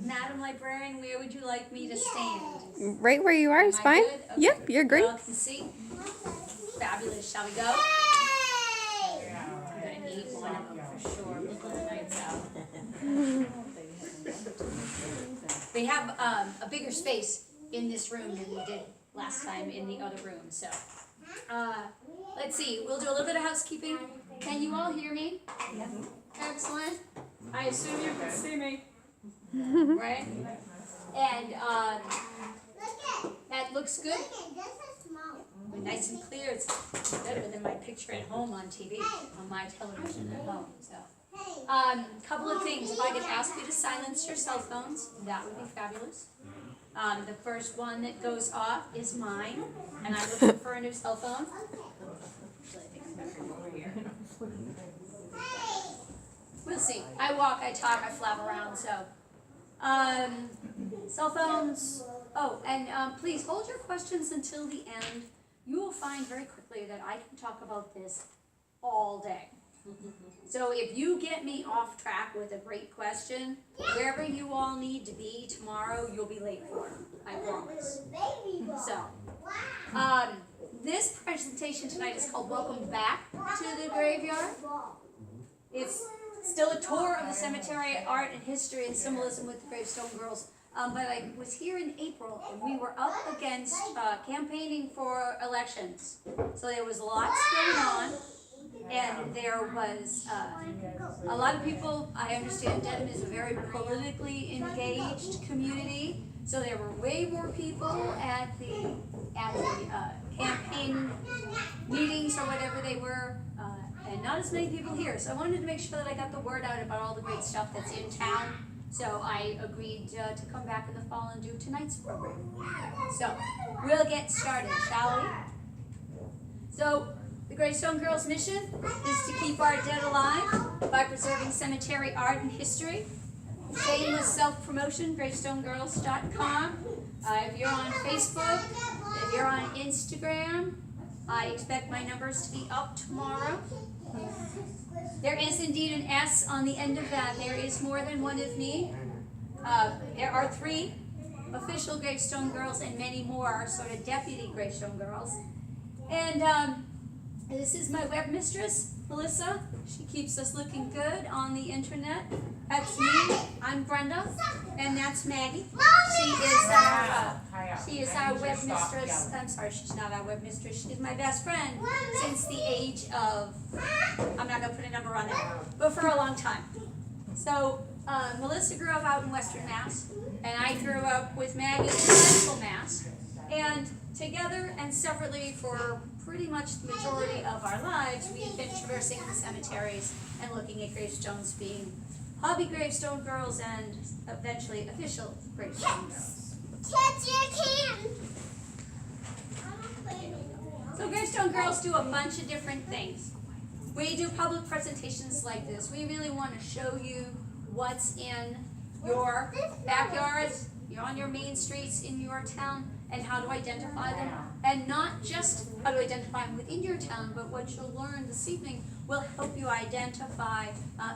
Madam Librarian, where would you like me to stand? Right where you are is fine. Good? Okay. Yep, you're great. Y'all can see. Fabulous. Shall we go? I'm going to need one of them for sure before the night's out. We have a bigger space in this room than we did last time in the other room. So, let's see. We'll do a little bit of housekeeping. Can you all hear me? Yeah. Excellent. I assume you can see me. Right? And that looks good. Nice and clear. It's better than my picture at home on TV, on my television at home. So, couple of things. If I could ask you to silence your cell phones, that would be fabulous. The first one that goes off is mine, and I'm looking for a new cell phone. We'll see. I walk, I talk, I flap around, so. Cell phones. Oh, and please hold your questions until the end. You will find very quickly that I can talk about this all day. So if you get me off track with a great question, wherever you all need to be tomorrow, you'll be late for it. I promise. So, this presentation tonight is called Welcome Back to the Graveyard. It's still a tour of the cemetery, art and history and symbolism with the Gravestone Girls. But I was here in April and we were up against campaigning for elections. So there was lots going on. And there was a lot of people. I understand Dedham is a very politically engaged community, so there were way more people at the campaign meetings or whatever they were, and not as many people here. So I wanted to make sure that I got the word out about all the great stuff that's in town. So I agreed to come back in the fall and do tonight's program. So we'll get started, shall we? So. The Gravestone Girls' mission is to keep our dead alive by preserving cemetery art and history. Shameless self-promotion, gravestonegirls.com. If you're on Facebook, if you're on Instagram, I expect my numbers to be up tomorrow. There is indeed an S on the end of that. There is more than one of me. There are 3 official Gravestone Girls and many more sort of deputy Gravestone Girls. And this is my web mistress, Melissa. She keeps us looking good on the internet. That's me. I'm Brenda, and that's Maggie. She is our web mistress. I'm sorry, she's not our web mistress. She's my best friend since the age of, I'm not going to put a number on it, but for a long time. So Melissa grew up out in Western Mass, and I grew up with Maggie in Central Mass. And together and separately for pretty much the majority of our lives, we've been traversing the cemeteries and looking at gravestones, being hobby Gravestone Girls and eventually official Gravestone Girls. So Gravestone Girls do a bunch of different things. We do public presentations like this. We really want to show you what's in your backyards, on your main streets in your town, and how to identify them. And not just how to identify them within your town, but what you'll learn this evening will help you identify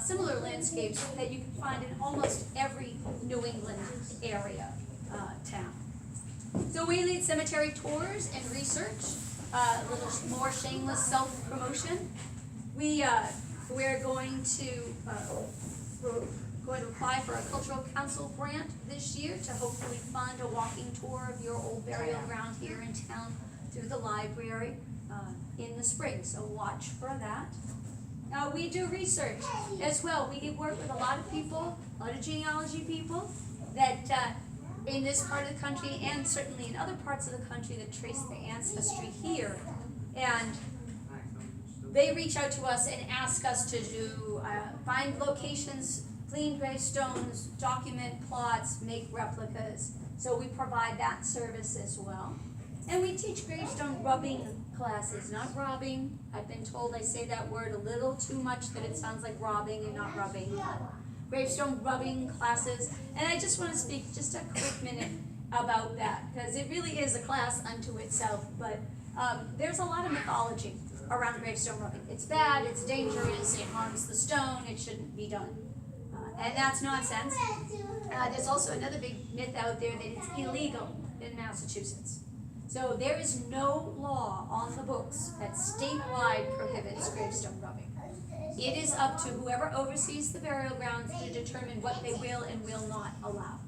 similar landscapes that you can find in almost every New England area town. So we lead cemetery tours and research, a little more shameless self-promotion. We're going to apply for a cultural council grant this year to hopefully fund a walking tour of your old burial ground here in town through the library in the spring, so watch for that. We do research as well. We work with a lot of people, a lot of genealogy people that in this part of the country and certainly in other parts of the country that trace the ancestry here, and they reach out to us and ask us to do find locations, clean gravestones, document plots, make replicas. So we provide that service as well. And we teach gravestone rubbing classes, not robbing. I've been told I say that word a little too much that it sounds like robbing and not rubbing. Gravestone rubbing classes. And I just want to speak just a quick minute about that, because it really is a class unto itself. But there's a lot of mythology around gravestone rubbing. It's bad, it's dangerous, it harms the stone, it shouldn't be done. And that's nonsense. There's also another big myth out there that it's illegal in Massachusetts. So there is no law on the books that statewide prohibits gravestone rubbing. It is up to whoever oversees the burial grounds to determine what they will and will not allow.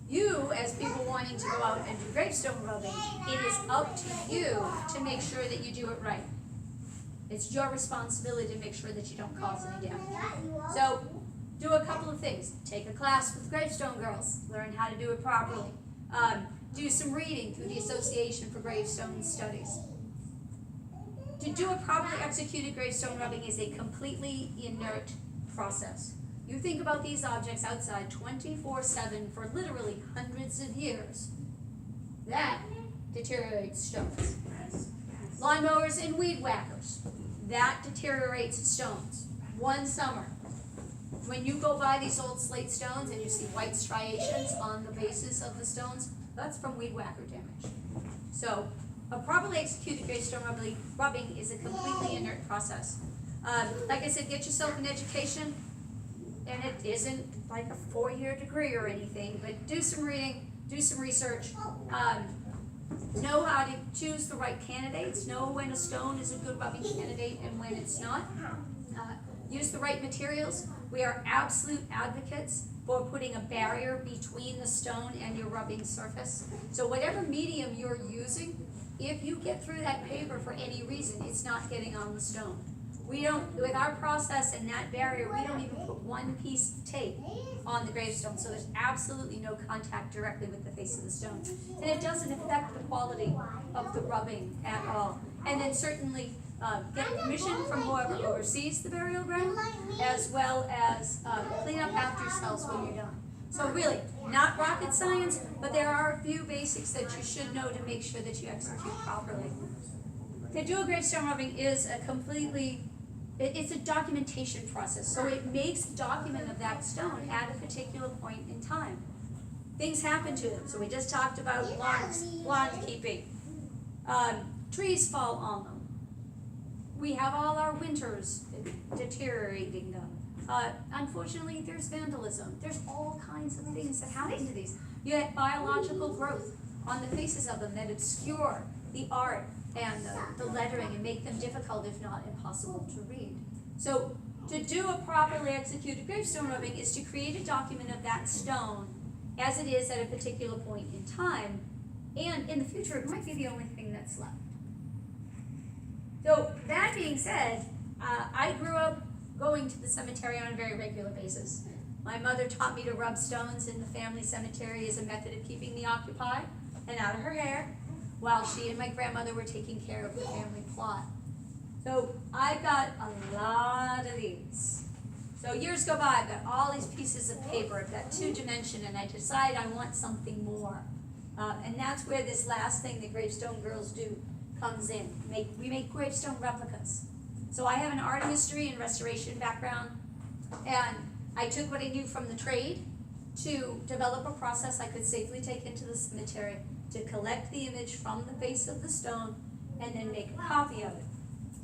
You, as people wanting to go out and do gravestone rubbing, it is up to you to make sure that you do it right. It's your responsibility to make sure that you don't cause any damage. So, do a couple of things. Take a class with Gravestone Girls. Learn how to do it properly. Do some reading through the Association for Gravestone Studies. To do a properly executed gravestone rubbing is a completely inert process. You think about these objects outside 24/7 for literally hundreds of years. That deteriorates stones. Lawnmowers and weed whackers. That deteriorates stones. One summer, when you go by these old slate stones and you see white striations on the bases of the stones, that's from weed whacker damage. So, a properly executed gravestone rubbing is a completely inert process. Like I said, get yourself an education, and it isn't like a 4-year degree or anything, but do some reading, do some research, know how to choose the right candidates, know when a stone is a good rubbing candidate and when it's not. Use the right materials. We are absolute advocates for putting a barrier between the stone and your rubbing surface. So whatever medium you're using, if you get through that paper for any reason, it's not getting on the stone. We don't, with our process and that barrier, we don't even put one piece of tape on the gravestone, so there's absolutely no contact directly with the face of the stone. And it doesn't affect the quality of the rubbing at all. And then certainly get permission from whoever oversees the burial ground, as well as clean up after yourselves when you're done. So really, not rocket science, but there are a few basics that you should know to make sure that you execute properly. To do a gravestone rubbing is a completely, it's a documentation process. So it makes a document of that stone at a particular point in time. Things happen to them. So we just talked about lawn keeping. Trees fall on them. We have all our winters deteriorating them. Unfortunately, there's vandalism. There's all kinds of things that happen to these. You have biological growth on the faces of them that obscure the art and the lettering and make them difficult, if not impossible, to read. So to do a properly executed gravestone rubbing is to create a document of that stone as it is at a particular point in time, and in the future it might be the only thing that's left. So that being said, I grew up going to the cemetery on a very regular basis. My mother taught me to rub stones in the family cemetery as a method of keeping me occupied and out of her hair, while she and my grandmother were taking care of the family plot. So I've got a lot of these. So years go by, I've got all these pieces of paper, I've got 2-dimension, and I decide I want something more. And that's where this last thing the Gravestone Girls do comes in. We make gravestone replicas. So I have an art history and restoration background, and I took what I knew from the trade to develop a process I could safely take into the cemetery to collect the image from the face of the stone and then make a copy of it.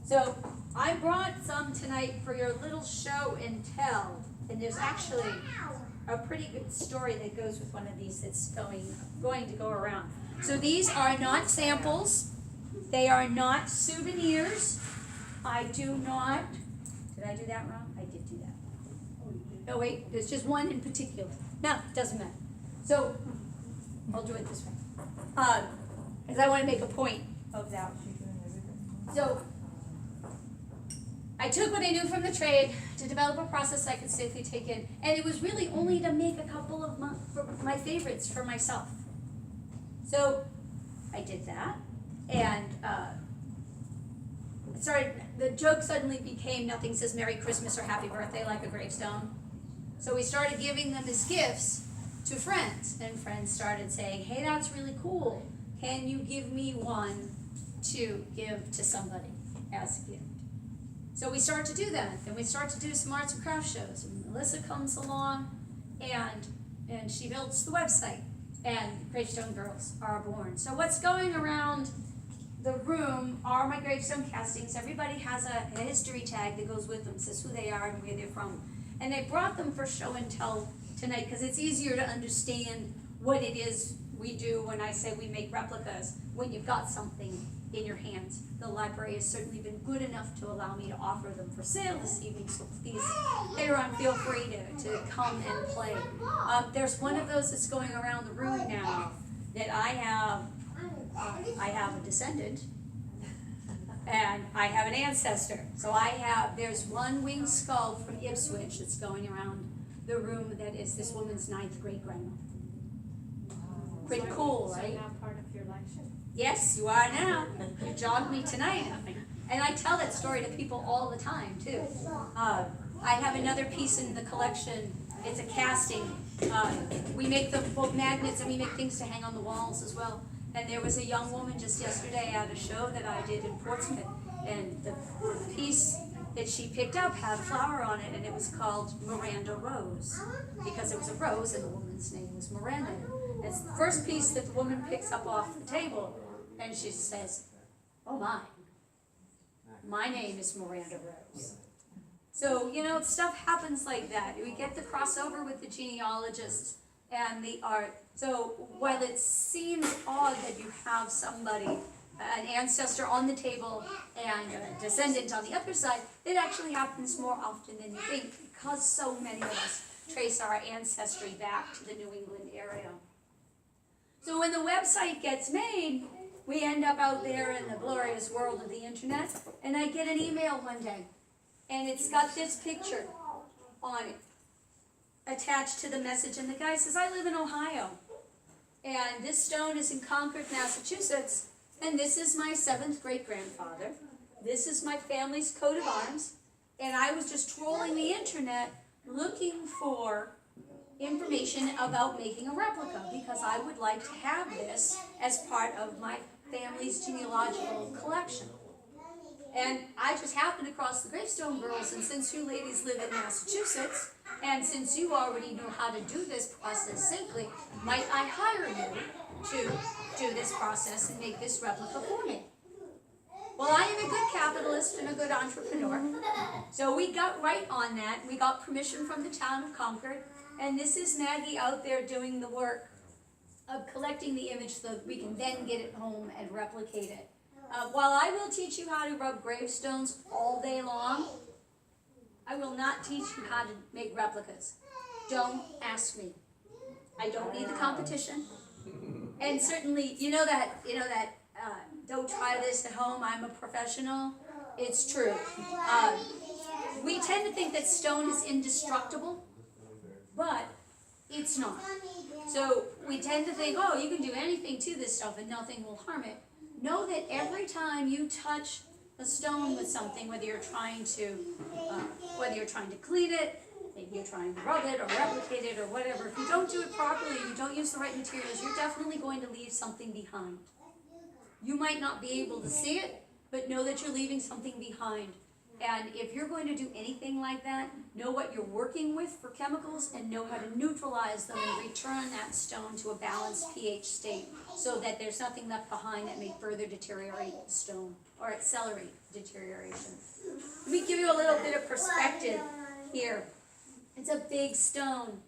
So I brought some tonight for your little show and tell, and there's actually a pretty good story that goes with one of these that's going to go around. So these are not samples. They are not souvenirs. I do not, did I do that wrong? I did do that. No, wait, there's just one in particular. No, it doesn't matter. So, I'll do it this way. Because I want to make a point of that. So, I took what I knew from the trade to develop a process I could safely take in, and it was really only to make a couple of my favorites for myself. So, I did that, and the joke suddenly became nothing says Merry Christmas or Happy Birthday like a gravestone. So we started giving them as gifts to friends, and friends started saying, hey, that's really cool. Can you give me one to give to somebody as a gift? So we start to do that, and we start to do some arts and crafts shows. And Melissa comes along, and she builds the website, and Gravestone Girls are born. So what's going around the room are my gravestone castings. Everybody has a history tag that goes with them, says who they are and where they're from. And they brought them for show and tell tonight because it's easier to understand what it is we do when I say we make replicas when you've got something in your hands. The library has certainly been good enough to allow me to offer them for sale this evening, so please, later on, feel free to come and play. There's one of those that's going around the room now that I have a descendant, and I have an ancestor. So there's one winged skull from Ipswich that's going around the room that is this woman's 9th great-grandma. Pretty cool, right? So now part of your lecture? Yes, you are now. You jogged me tonight. And I tell that story to people all the time, too. I have another piece in the collection. It's a casting. We make them both magnets and we make things to hang on the walls as well. And there was a young woman just yesterday at a show that I did in Portsmouth. And the piece that she picked up had a flower on it, and it was called Miranda Rose, because it was a rose and the woman's name was Miranda. And it's the first piece that the woman picks up off the table, and she says, "Oh my name is Miranda Rose." So, stuff happens like that. We get the crossover with the genealogists and the art. So while it seems odd that you have somebody, an ancestor on the table and a descendant on the other side, it actually happens more often than you think, because so many of us trace our ancestry back to the New England area. So when the website gets made, we end up out there in the glorious world of the internet, and I get an email one day, and it's got this picture on it attached to the message, and the guy says, "I live in Ohio, and this stone is in Concord, Massachusetts, and this is my 7th great-grandfather. This is my family's coat of arms, and I was just trolling the internet looking for information about making a replica because I would like to have this as part of my family's genealogical collection. And I just happened across the Gravestone Girls, and since you ladies live in Massachusetts, and since you already know how to do this process safely, might I hire you to do this process and make this replica for me?" Well, I am a good capitalist and a good entrepreneur, so we got right on that. We got permission from the town of Concord, and this is Maggie out there doing the work of collecting the image so that we can then get it home and replicate it. While I will teach you how to rub gravestones all day long, I will not teach you how to make replicas. Don't ask me. I don't need the competition. And certainly, don't try this at home, I'm a professional. It's true. We tend to think that stone is indestructible, but it's not. So we tend to think, oh, you can do anything to this stuff and nothing will harm it. Know that every time you touch a stone with something, whether you're trying to clean it, maybe you're trying to rub it or replicate it or whatever, if you don't do it properly, you don't use the right materials, you're definitely going to leave something behind. You might not be able to see it, but know that you're leaving something behind. And if you're going to do anything like that, know what you're working with for chemicals and know how to neutralize them and return that stone to a balanced pH state so that there's nothing left behind that may further deteriorate the stone or accelerate deterioration. Let me give you a little bit of perspective here. It's a big stone.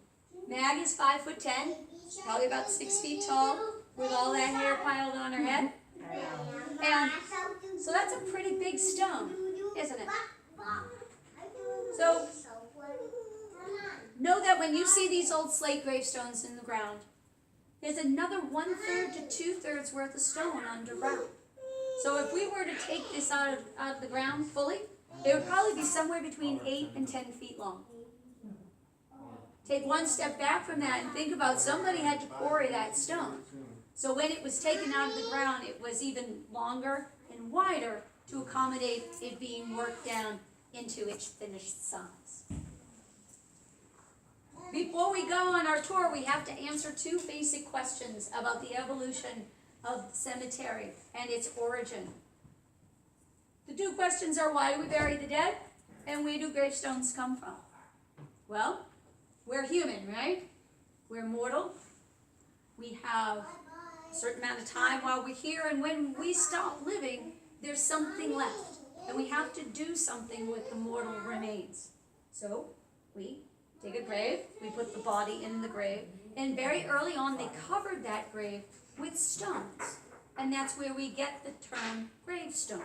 Mag is 5'10", probably about 6 feet tall, with all that hair piled on her head. And so that's a pretty big stone, isn't it? So know that when you see these old slate gravestones in the ground, there's another 1/3 to 2/3 worth of stone underground. So if we were to take this out of the ground fully, it would probably be somewhere between 8 and 10 feet long. Take one step back from that and think about somebody had to quarry that stone. So when it was taken out of the ground, it was even longer and wider to accommodate it being worked down into its finished size. Before we go on our tour, we have to answer 2 basic questions about the evolution of the cemetery and its origin. The 2 questions are, why do we bury the dead? And where do gravestones come from? Well, we're human, right? We're mortal. We have a certain amount of time while we're here, and when we stop living, there's something left, and we have to do something with the mortal remains. So we dig a grave, we put the body in the grave, and very early on they covered that grave with stones. And that's where we get the term gravestone.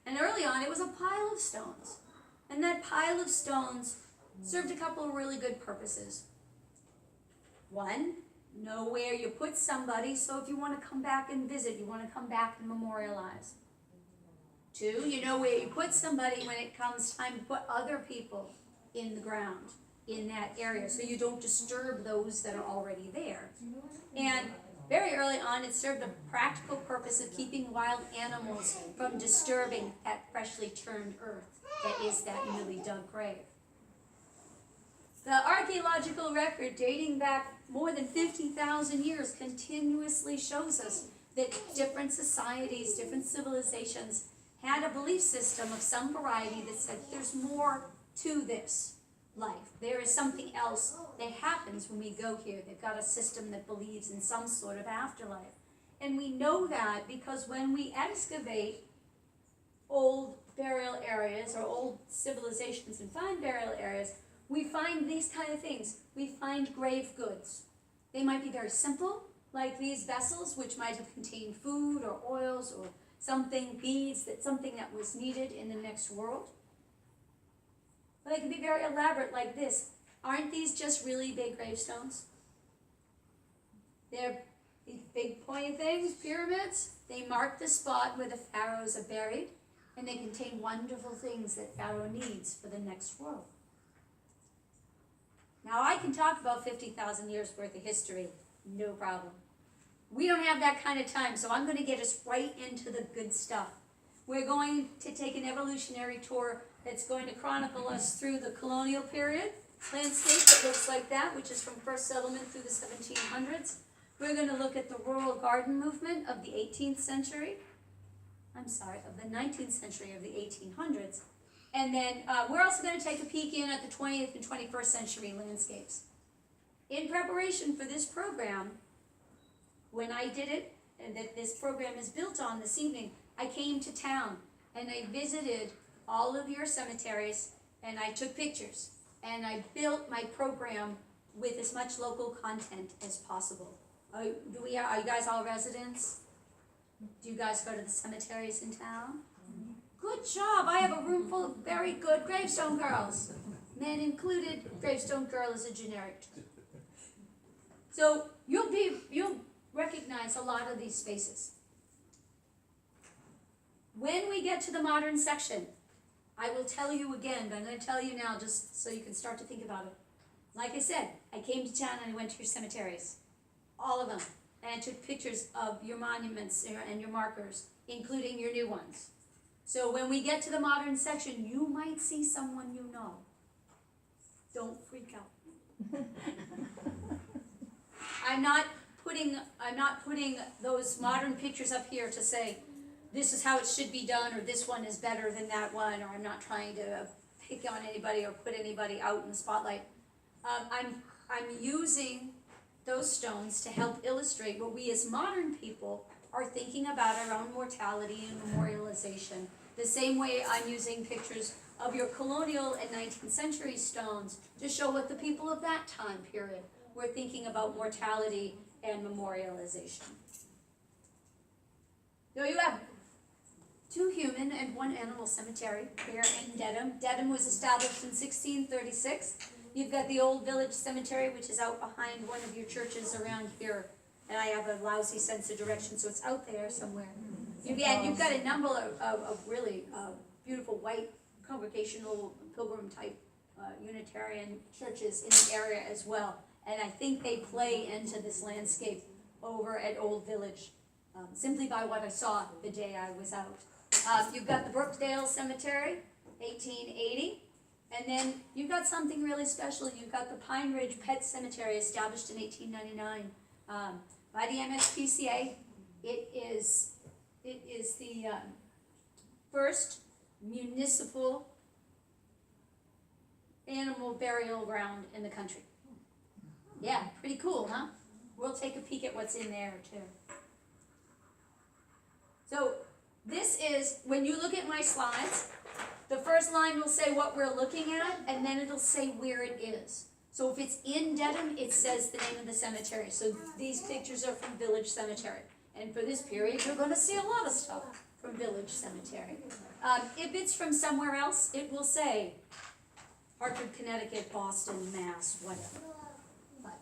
And early on it was a pile of stones. And that pile of stones served a couple of really good purposes. One, know where you put somebody, so if you want to come back and visit, you want to come back and memorialize. Two, you know where you put somebody when it comes time to put other people in the ground in that area, so you don't disturb those that are already there. And very early on, it served a practical purpose of keeping wild animals from disturbing that freshly turned earth that is that newly dug grave. The archaeological record dating back more than 50,000 years continuously shows us that different societies, different civilizations had a belief system of some variety that said there's more to this life. There is something else that happens when we go here. They've got a system that believes in some sort of afterlife. And we know that because when we excavate old burial areas or old civilizations and find burial areas, we find these kind of things. We find grave goods. They might be very simple, like these vessels, which might have contained food or oils or something, beads, something that was needed in the next world. But they can be very elaborate like this. Aren't these just really big gravestones? They're these big pointy things, pyramids. They mark the spot where the pharaohs are buried, and they contain wonderful things that Pharaoh needs for the next world. Now I can talk about 50,000 years worth of history, no problem. We don't have that kind of time, so I'm going to get us right into the good stuff. We're going to take an evolutionary tour that's going to chronicle us through the colonial period landscape that looks like that, which is from first settlement through the 1700s. We're going to look at the rural garden movement of the 18th century. Of the 19th century of the 1800s. And then we're also going to take a peek in at the 20th and 21st century landscapes. In preparation for this program, when I did it, and that this program is built on this evening, I came to town and I visited all of your cemeteries and I took pictures and I built my program with as much local content as possible. Are you guys all residents? Do you guys go to the cemeteries in town? Good job. I have a room full of very good Gravestone Girls. Men included. Gravestone Girl is a generic term. So you'll recognize a lot of these spaces. When we get to the modern section, I will tell you again, but I'm going to tell you now just so you can start to think about it. Like I said, I came to town and I went to your cemeteries. All of them. And I took pictures of your monuments and your markers, including your new ones. So when we get to the modern section, you might see someone you know. Don't freak out. I'm not putting those modern pictures up here to say this is how it should be done, or this one is better than that one, or I'm not trying to pick on anybody or put anybody out in the spotlight. I'm using those stones to help illustrate what we as modern people are thinking about our own mortality and memorialization. The same way I'm using pictures of your colonial and 19th century stones to show what the people of that time period were thinking about mortality and memorialization. So you have 2 human and 1 animal cemetery here in Dedham. Dedham was established in 1636. You've got the Old Village Cemetery, which is out behind one of your churches around here. And I have a lousy sense of direction, so it's out there somewhere. You've got a number of really beautiful white congregational pilgrim type Unitarian churches in the area as well. And I think they play into this landscape over at Old Village, simply by what I saw the day I was out. You've got the Brookdale Cemetery, 1880. And then you've got something really special. You've got the Pine Ridge Pet Cemetery, established in 1899 by the MSPCA. It is the first municipal animal burial ground in the country. Yeah, pretty cool, huh? We'll take a peek at what's in there too. So this is, when you look at my slides, the first line will say what we're looking at, and then it'll say where it is. So if it's in Dedham, it says the name of the cemetery. So these pictures are from Village Cemetery. And for this period, you're going to see a lot of stuff from Village Cemetery. If it's from somewhere else, it will say Hartford, Connecticut, Boston, Mass, whatever. But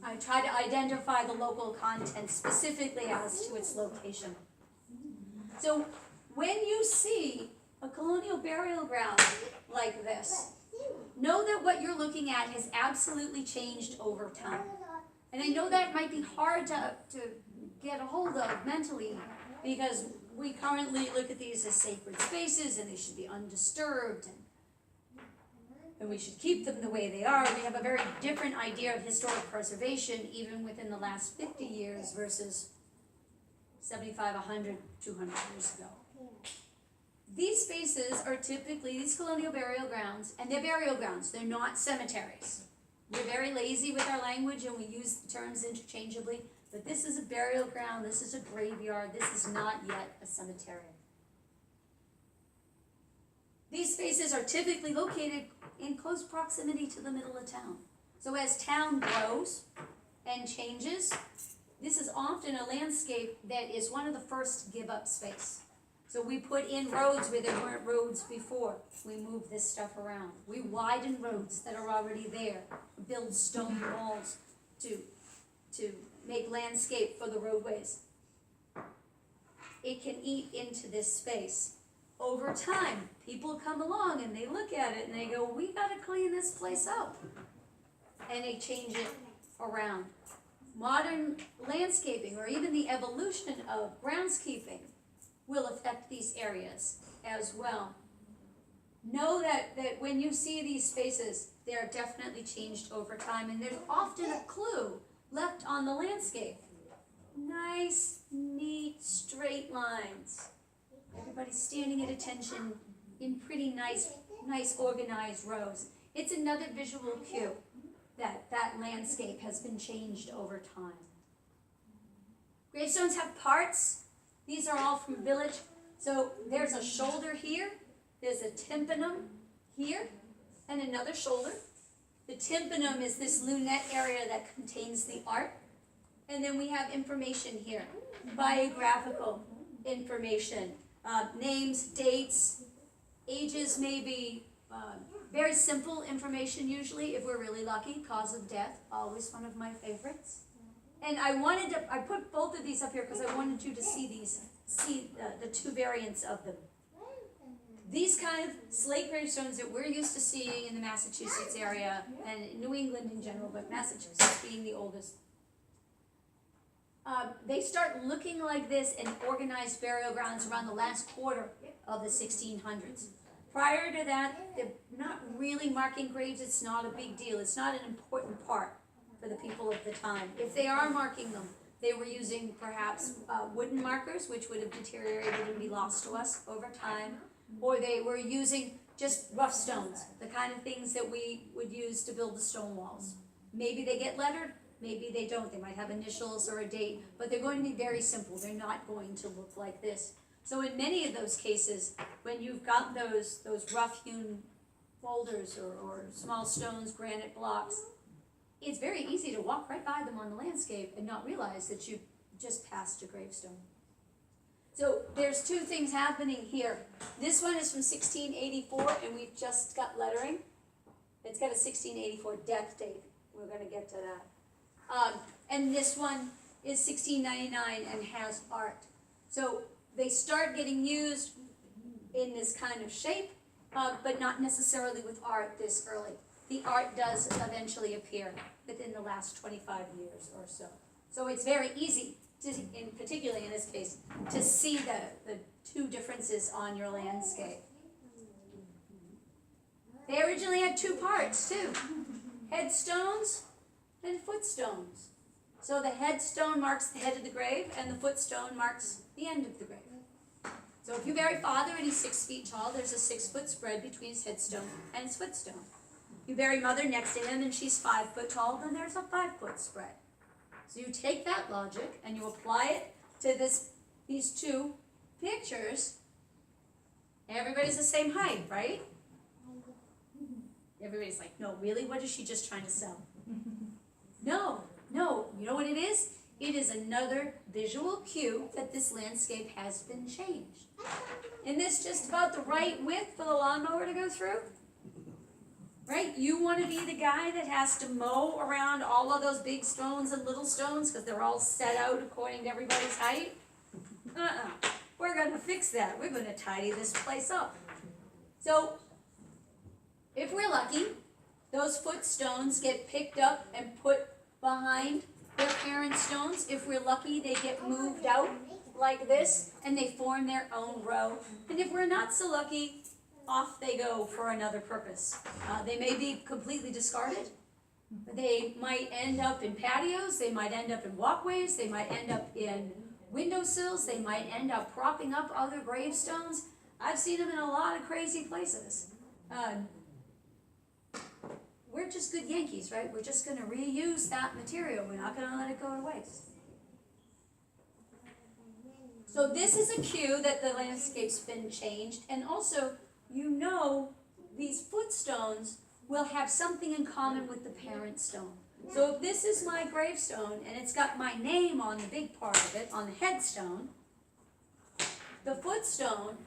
I try to identify the local content specifically as to its location. So when you see a colonial burial ground like this, know that what you're looking at has absolutely changed over time. And I know that might be hard to get a hold of mentally, because we currently look at these as sacred spaces and they should be undisturbed, and we should keep them the way they are. We have a very different idea of historic preservation even within the last 50 years versus 75, 100, 200 years ago. These spaces are typically these colonial burial grounds, and they're burial grounds, they're not cemeteries. We're very lazy with our language and we use the terms interchangeably, but this is a burial ground, this is a graveyard, this is not yet a cemetery. These spaces are typically located in close proximity to the middle of town. So as town grows and changes, this is often a landscape that is one of the first to give up space. So we put in roads where there weren't roads before. We move this stuff around. We widen roads that are already there. Build stone walls to make landscape for the roadways. It can eat into this space. Over time, people come along and they look at it and they go, we gotta clean this place up. And they change it around. Modern landscaping, or even the evolution of groundskeeping, will affect these areas as well. Know that when you see these spaces, they are definitely changed over time, and there's often a clue left on the landscape. Nice, neat, straight lines. Everybody's standing at attention in pretty nice organized rows. It's another visual cue that that landscape has been changed over time. Gravestones have parts. These are all from Village. So there's a shoulder here, there's a tympanum here, and another shoulder. The tympanum is this lunette area that contains the art. And then we have information here, biographical information, names, dates, ages, maybe very simple information usually, if we're really lucky. Cause of death, always one of my favorites. And I put both of these up here because I wanted you to see the two variants of them. These kind of slate gravestones that we're used to seeing in the Massachusetts area, and New England in general, but Massachusetts being the oldest, they start looking like this in organized burial grounds around the last quarter of the 1600s. Prior to that, they're not really marking graves. It's not a big deal. It's not an important part for the people of the time. If they are marking them, they were using perhaps wooden markers, which would have deteriorated and be lost to us over time, or they were using just rough stones, the kind of things that we would use to build the stone walls. Maybe they get lettered, maybe they don't. They might have initials or a date, but they're going to be very simple. They're not going to look like this. So in many of those cases, when you've got those rough-hewn boulders or small stones, granite blocks, it's very easy to walk right by them on the landscape and not realize that you just passed a gravestone. So there's two things happening here. This one is from 1684, and we've just got lettering. It's got a 1684 death date. We're going to get to that. And this one is 1699 and has art. So they start getting used in this kind of shape, but not necessarily with art this early. The art does eventually appear within the last 25 years or so. So it's very easy, particularly in this case, to see the two differences on your landscape. They originally had two parts too, headstones and footstones. So the headstone marks the head of the grave, and the footstone marks the end of the grave. So if you bury father and he's 6 feet tall, there's a 6-foot spread between his headstone and his footstone. You bury mother next to him and she's 5 foot tall, then there's a 5-foot spread. So you take that logic and you apply it to these two pictures. Everybody's the same height, right? Everybody's like, no, really? What is she just trying to sell? No, you know what it is? It is another visual cue that this landscape has been changed. Isn't this just about the right width for the lawnmower to go through? Right? You want to be the guy that has to mow around all of those big stones and little stones because they're all set out according to everybody's height? We're going to fix that. We're going to tidy this place up. So, if we're lucky, those footstones get picked up and put behind their parent stones. If we're lucky, they get moved out like this and they form their own row. And if we're not so lucky, off they go for another purpose. They may be completely discarded. They might end up in patios, they might end up in walkways, they might end up in windowsills, they might end up propping up other gravestones. I've seen them in a lot of crazy places. We're just good Yankees, right? We're just going to reuse that material. We're not going to let it go to waste. So this is a cue that the landscape's been changed, and also, you know, these footstones will have something in common with the parent stone. So if this is my gravestone, and it's got my name on the big part of it, on the headstone, the footstone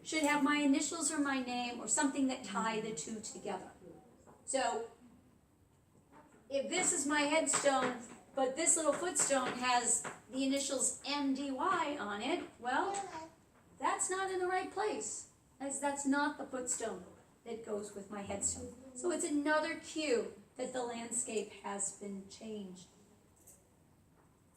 should have my initials or my name or something that tie the two together. So if this is my headstone, but this little footstone has the initials MDY on it, well, that's not in the right place, as that's not the footstone that goes with my headstone. So it's another cue that the landscape has been changed.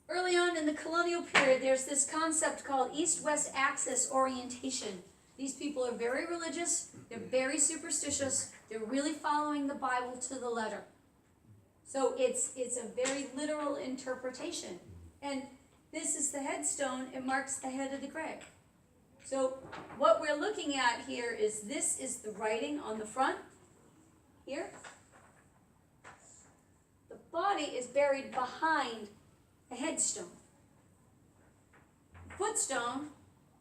Early on in the colonial period, there's this concept called east-west axis orientation. These people are very religious, they're very superstitious, they're really following the Bible to the letter. So it's a very literal interpretation. And this is the headstone, it marks the head of the grave. So what we're looking at here is this is the writing on the front, here. The body is buried behind the headstone. The footstone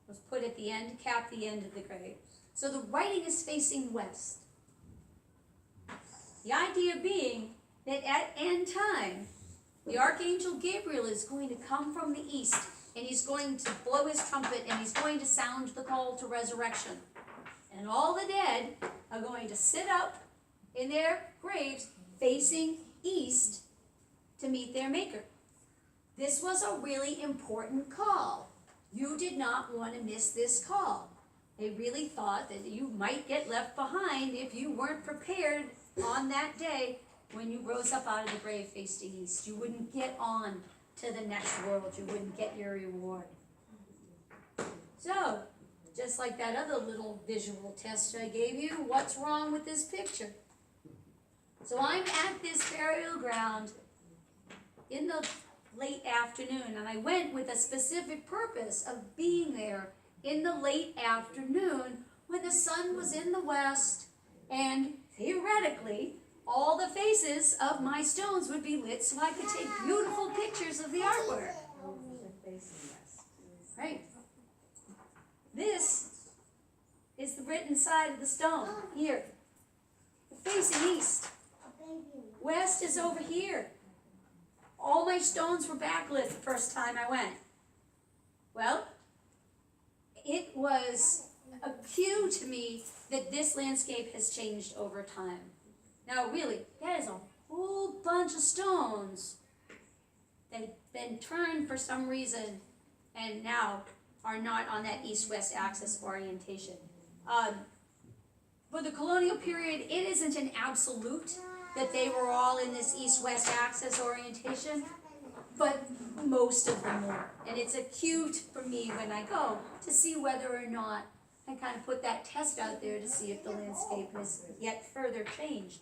was put at the end to cap the end of the grave. So the writing is facing west. The idea being that at end time, the Archangel Gabriel is going to come from the east, and he's going to blow his trumpet, and he's going to sound the call to resurrection. And all the dead are going to sit up in their graves facing east to meet their Maker. This was a really important call. You did not want to miss this call. They really thought that you might get left behind if you weren't prepared on that day when you rose up out of the grave facing east. You wouldn't get on to the next world. You wouldn't get your reward. So, just like that other little visual test I gave you, what's wrong with this picture? So I'm at this burial ground in the late afternoon, and I went with a specific purpose of being there in the late afternoon when the sun was in the west, and theoretically all the faces of my stones would be lit so I could take beautiful pictures of the artwork. Right. This is the written side of the stone here. Facing east. West is over here. All my stones were backlit the first time I went. Well, it was a cue to me that this landscape has changed over time. Now really, that is a whole bunch of stones that have been turned for some reason and now are not on that east-west axis orientation. For the colonial period, it isn't an absolute that they were all in this east-west axis orientation, but most of them were. And it's a cue for me when I go to see whether or not I kind of put that test out there to see if the landscape has yet further changed.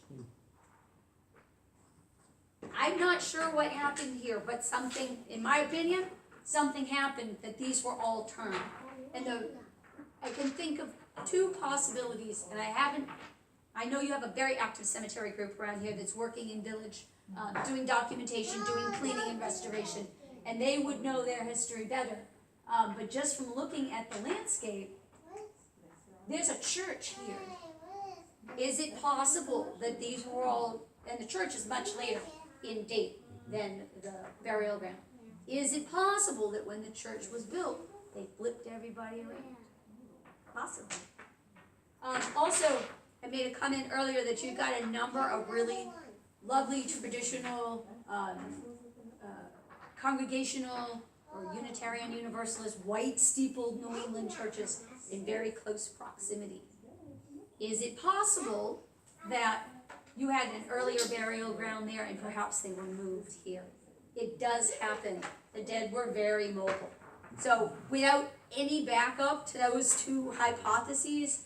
I'm not sure what happened here, but something, in my opinion, something happened that these were all turned. And I can think of two possibilities, and I know you have a very active cemetery group around here that's working in village, doing documentation, doing cleaning and restoration, and they would know their history better. But just from looking at the landscape, there's a church here. Is it possible that these were all, and the church is much later in date than the burial ground. Is it possible that when the church was built, they flipped everybody around? Possibly. Also, I made a comment earlier that you've got a number of really lovely traditional congregational or Unitarian Universalist white steepled New England churches in very close proximity. Is it possible that you had an earlier burial ground there and perhaps they were moved here? It does happen. The dead were very mobile. So without any backup to those two hypotheses,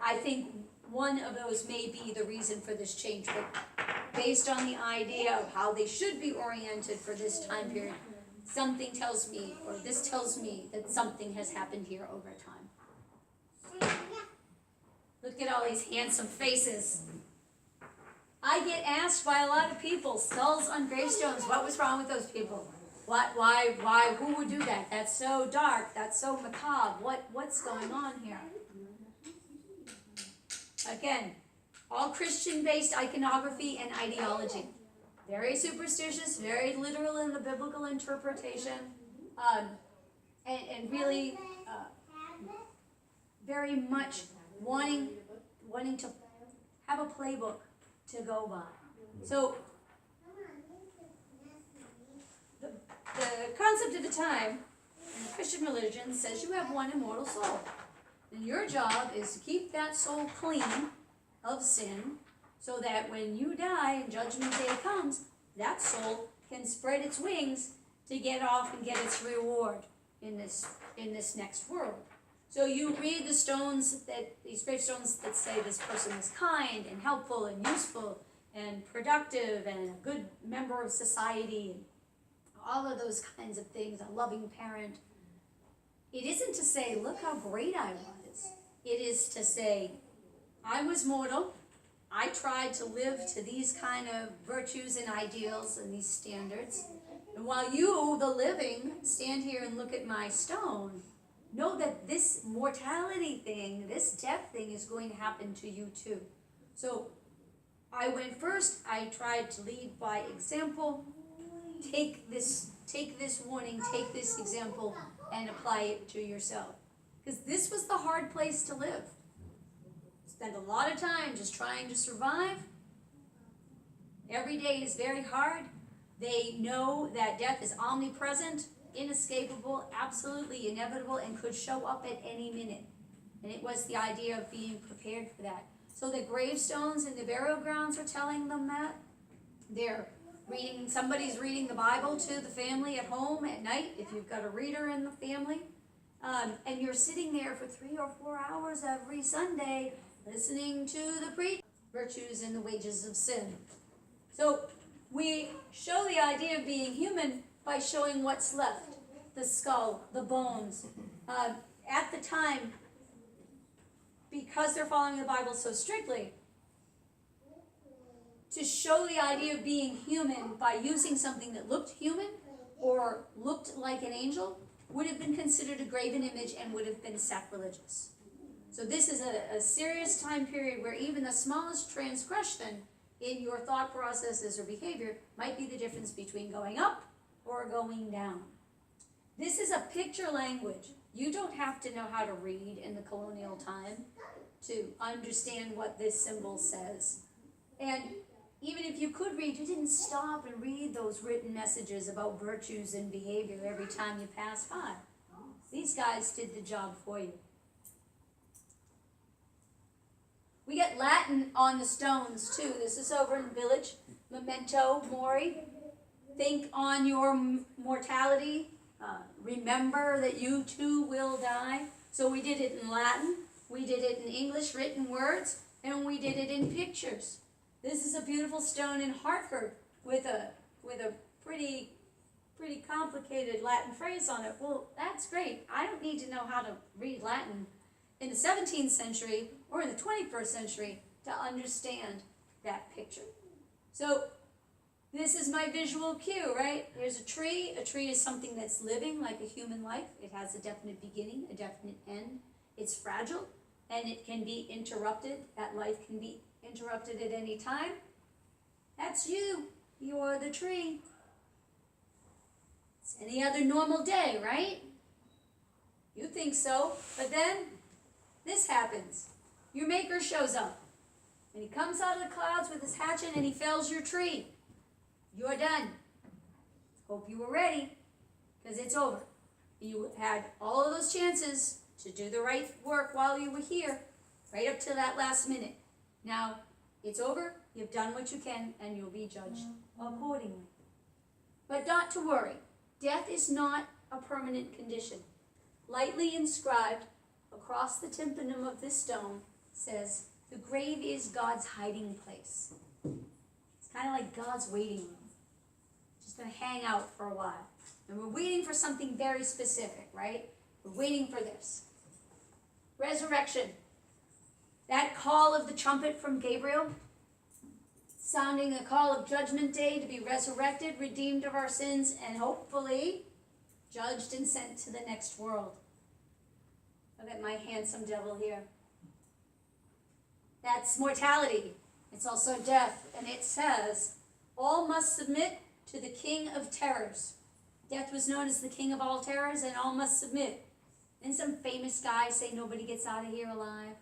I think one of those may be the reason for this change. But based on the idea of how they should be oriented for this time period, something tells me, or this tells me, that something has happened here over time. Look at all these handsome faces. I get asked by a lot of people, skulls on gravestones, what was wrong with those people? Why, who would do that? That's so dark, that's so macabre. What's going on here? Again, all Christian-based iconography and ideology. Very superstitious, very literal in the biblical interpretation, and really very much wanting to have a playbook to go by. So the concept of the time in Christian religion says you have one immortal soul. And your job is to keep that soul clean of sin so that when you die and Judgment Day comes, that soul can spread its wings to get off and get its reward in this next world. So you read the stones, these gravestones that say this person was kind and helpful and useful and productive and a good member of society and all of those kinds of things, a loving parent. It isn't to say, look how great I was. It is to say, I was mortal. I tried to live to these kind of virtues and ideals and these standards. And while you, the living, stand here and look at my stone, know that this mortality thing, this death thing is going to happen to you too. So I went first. I tried to lead by example. Take this warning, take this example, and apply it to yourself. Because this was the hard place to live. Spend a lot of time just trying to survive. Every day is very hard. They know that death is omnipresent, inescapable, absolutely inevitable, and could show up at any minute. And it was the idea of being prepared for that. So the gravestones and the burial grounds are telling them that. They're reading, somebody's reading the Bible to the family at home at night, if you've got a reader in the family. And you're sitting there for 3 or 4 hours every Sunday listening to the preach, virtues and the wages of sin. So we show the idea of being human by showing what's left, the skull, the bones. At the time, because they're following the Bible so strictly, to show the idea of being human by using something that looked human or looked like an angel would have been considered a graven image and would have been sacrilegious. So this is a serious time period where even the smallest transgression in your thought processes or behavior might be the difference between going up or going down. This is a picture language. You don't have to know how to read in the colonial time to understand what this symbol says. And even if you could read, you didn't stop and read those written messages about virtues and behavior every time you pass by. These guys did the job for you. We get Latin on the stones too. This is over in the village. Memento Mori. Think on your mortality. Remember that you too will die. So we did it in Latin. We did it in English written words. And we did it in pictures. This is a beautiful stone in Hartford with a pretty complicated Latin phrase on it. Well, that's great. I don't need to know how to read Latin in the 17th century or in the 21st century to understand that picture. So this is my visual cue, right? There's a tree. A tree is something that's living like a human life. It has a definite beginning, a definite end. It's fragile. and it can be interrupted, that life can be interrupted at any time, that's you. You're the tree. It's any other normal day, right? You think so, but then this happens. Your maker shows up, and he comes out of the clouds with his hatchet and he fells your tree. You're done. Hope you were ready, because it's over. You had all of those chances to do the right work while you were here, right up to that last minute. Now, it's over, you've done what you can, and you'll be judged accordingly. But not to worry. Death is not a permanent condition. Lightly inscribed across the tympanum of this stone says, the grave is God's hiding place. It's kind of like God's waiting room. Just going to hang out for a while. And we're waiting for something very specific, right? We're waiting for this. Resurrection. That call of the trumpet from Gabriel, sounding the call of Judgment Day to be resurrected, redeemed of our sins, and hopefully judged and sent to the next world. Look at my handsome devil here. That's mortality. It's also death. And it says, all must submit to the King of Terrors. Death was known as the King of all terrors, and all must submit. And some famous guys say nobody gets out of here alive.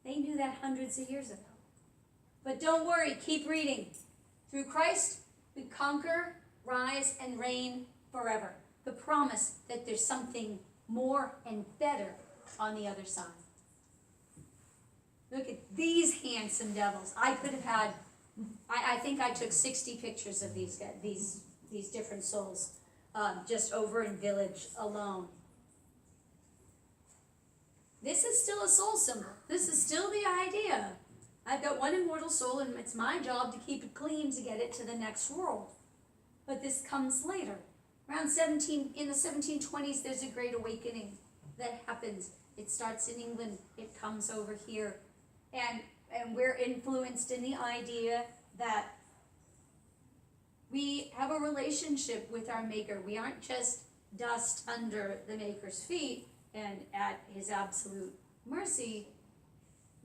They knew that hundreds of years ago. But don't worry, keep reading. Through Christ, we conquer, rise, and reign forever. The promise that there's something more and better on the other side. Look at these handsome devils. I could have had, I think I took 60 pictures of these different souls just over in Village alone. This is still a soul symbol. This is still the idea. I've got one immortal soul, and it's my job to keep it clean to get it to the next world. But this comes later. Around in the 1720s, there's a great awakening that happens. It starts in England. It comes over here. And we're influenced in the idea that we have a relationship with our Maker. We aren't just dust under the Maker's feet and at his absolute mercy.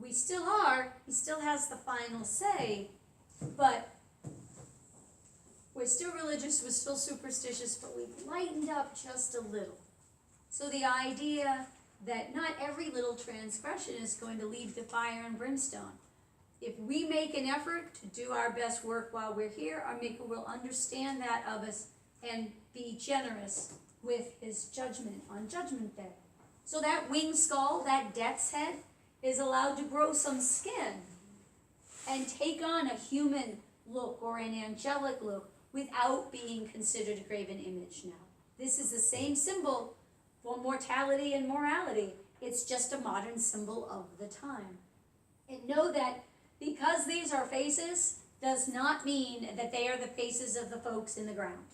We still are. He still has the final say, but we're still religious, we're still superstitious, but we've lightened up just a little. So the idea that not every little transgression is going to lead to fire and brimstone. If we make an effort to do our best work while we're here, our Maker will understand that of us and be generous with his judgment on Judgment Day. So that winged skull, that death's head, is allowed to grow some skin and take on a human look or an angelic look without being considered a graven image now. This is the same symbol for mortality and morality. It's just a modern symbol of the time. And know that because these are faces does not mean that they are the faces of the folks in the ground.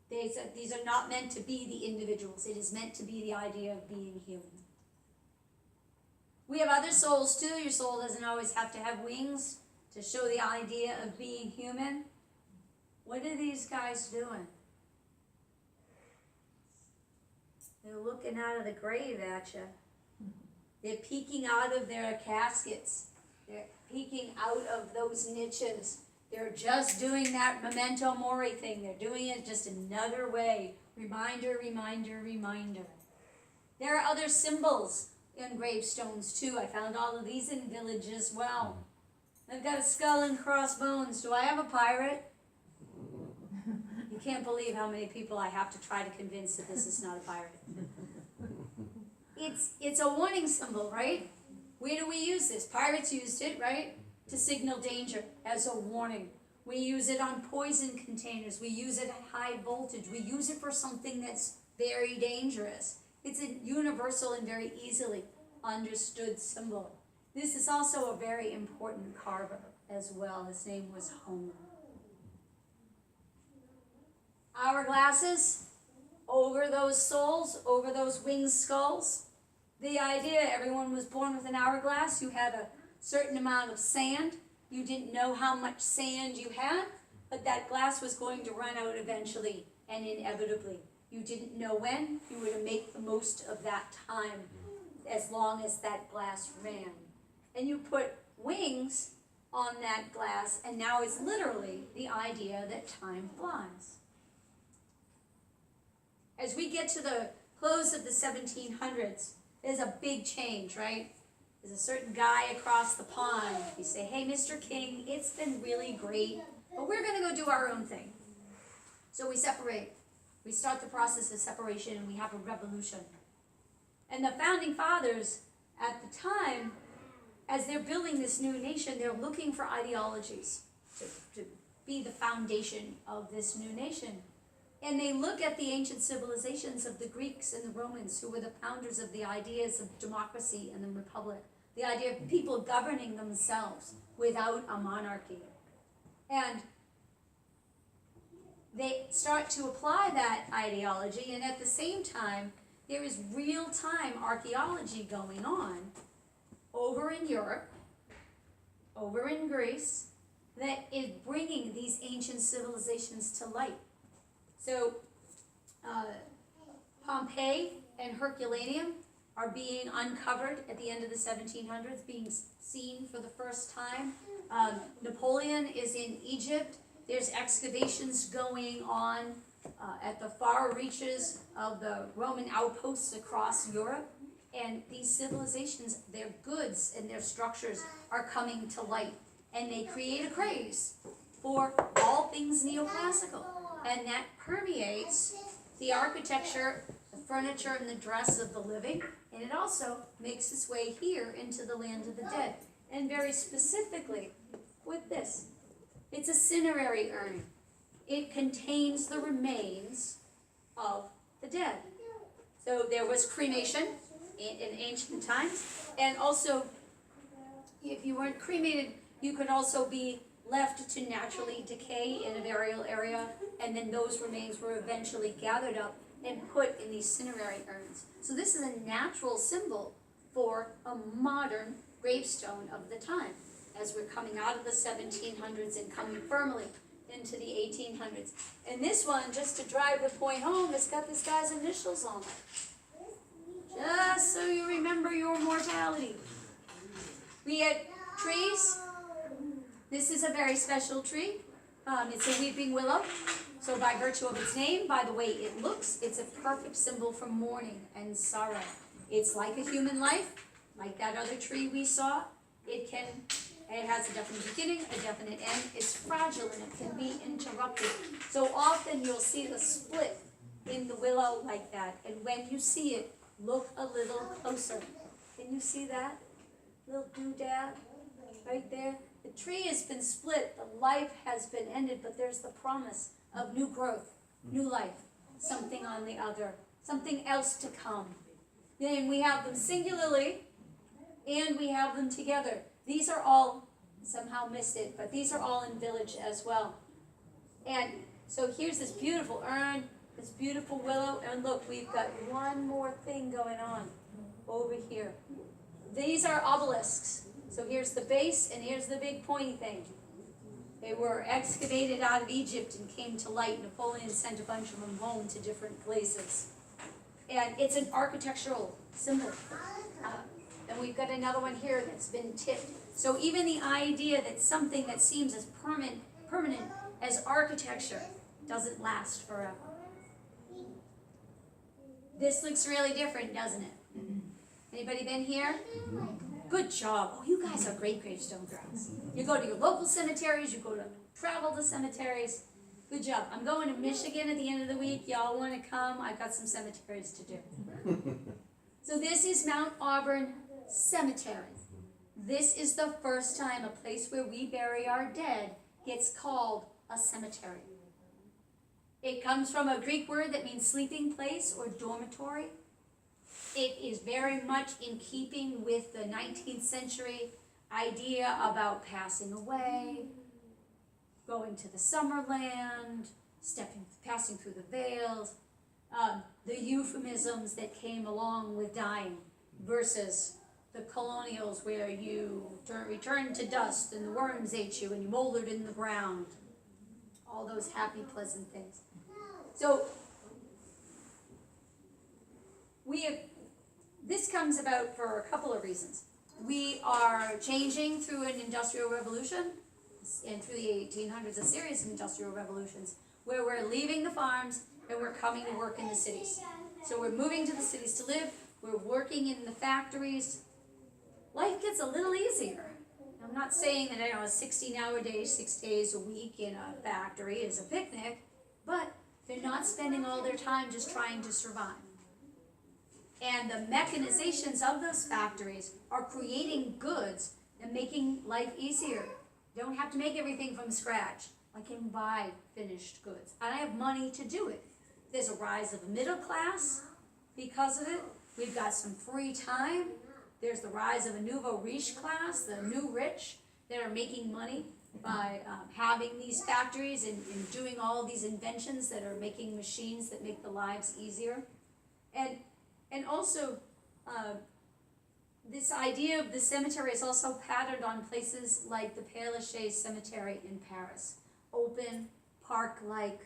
These are not meant to be the individuals. It is meant to be the idea of being human. We have other souls too. Your soul doesn't always have to have wings to show the idea of being human. What are these guys doing? They're looking out of the grave at you. They're peeking out of their caskets. They're peeking out of those niches. They're just doing that Memento Mori thing. They're doing it just another way. Reminder, reminder, reminder. There are other symbols in gravestones too. I found all of these in Village as well. I've got a skull and crossbones. Do I have a pirate? You can't believe how many people I have to try to convince that this is not a pirate. It's a warning symbol, right? Where do we use this? Pirates used it, right? To signal danger as a warning. We use it on poison containers. We use it at high voltage. We use it for something that's very dangerous. It's a universal and very easily understood symbol. This is also a very important carver as well. His name was Homer. Hourglasses over those souls, over those winged skulls. The idea, everyone was born with an hourglass. You had a certain amount of sand. You didn't know how much sand you had, but that glass was going to run out eventually and inevitably. You didn't know when. You were to make the most of that time as long as that glass ran. And you put wings on that glass, and now it's literally the idea that time flies. As we get to the close of the 1700s, there's a big change, right? There's a certain guy across the pond. You say, hey, Mr. King, it's been really great, but we're going to go do our own thing. So we separate. We start the process of separation, and we have a revolution. And the founding fathers, at the time, as they're building this new nation, they're looking for ideologies to be the foundation of this new nation. And they look at the ancient civilizations of the Greeks and the Romans, who were the founders of the ideas of democracy and the republic, the idea of people governing themselves without a monarchy. And they start to apply that ideology, and at the same time, there is real-time archaeology going on over in Europe, over in Greece, that is bringing these ancient civilizations to light. So, Pompeii and Herculaneum are being uncovered at the end of the 1700s, being seen for the first time. Napoleon is in Egypt. There's excavations going on at the far reaches of the Roman outposts across Europe. And these civilizations, their goods and their structures are coming to light. And they create a craze for all things neoclassical. And that permeates the architecture, the furniture, and the dress of the living. And it also makes its way here into the land of the dead. And very specifically with this. It's a cinerary urn. It contains the remains of the dead. So there was cremation in ancient times. And also, if you weren't cremated, you could also be left to naturally decay in a burial area, and then those remains were eventually gathered up and put in these cinerary urns. So this is a natural symbol for a modern gravestone of the time, as we're coming out of the 1700s and coming firmly into the 1800s. And this one, just to drive the point home, has got this guy's initials on it. Just so you remember your mortality. We had trees. This is a very special tree. It's a weeping willow. So by virtue of its name, by the way it looks, it's a perfect symbol for mourning and sorrow. It's like a human life, like that other tree we saw. It has a definite beginning, a definite end. It's fragile and it can be interrupted. So often you'll see the split in the willow like that. And when you see it, look a little closer. Can you see that? Little doodad right there? The tree has been split, the life has been ended, but there's the promise of new growth, new life, something on the other, something else to come. Then we have them singularly, and we have them together. These are all, somehow missed it, but these are all in village as well. And so here's this beautiful urn, this beautiful willow, and look, we've got one more thing going on over here. These are obelisks. So here's the base, and here's the big pointy thing. They were excavated out of Egypt and came to light. Napoleon sent a bunch of them home to different places. And it's an architectural symbol. And we've got another one here that's been tipped. So even the idea that something that seems as permanent as architecture doesn't last forever. This looks really different, doesn't it? Anybody been here? Good job. Oh, you guys are great gravestone girls. You go to your local cemeteries, you go to travel to cemeteries. Good job. I'm going to Michigan at the end of the week. Y'all want to come? I've got some cemeteries to do. So this is Mount Auburn Cemetery. This is the first time a place where we bury our dead gets called a cemetery. It comes from a Greek word that means sleeping place or dormitory. It is very much in keeping with the 19th century idea about passing away, going to the summerland, passing through the veils, the euphemisms that came along with dying versus the colonials where you returned to dust and the worms ate you and you moldered in the ground. All those happy, pleasant things. So we have this comes about for a couple of reasons. We are changing through an industrial revolution, and through the 1800s, a series of industrial revolutions, where we're leaving the farms and we're coming to work in the cities. So we're moving to the cities to live, we're working in the factories. Life gets a little easier. I'm not saying that, a 16-hour day, 6 days a week in a factory is a picnic, but they're not spending all their time just trying to survive. And the mechanizations of those factories are creating goods and making life easier. You don't have to make everything from scratch. I can buy finished goods. And I have money to do it. There's a rise of the middle class because of it. We've got some free time. There's the rise of a nouveau riche class, the new rich, that are making money by having these factories and doing all these inventions that are making machines that make the lives easier. And also, this idea of the cemetery is also patterned on places like the Père Lachaise Cemetery in Paris. Open, park-like.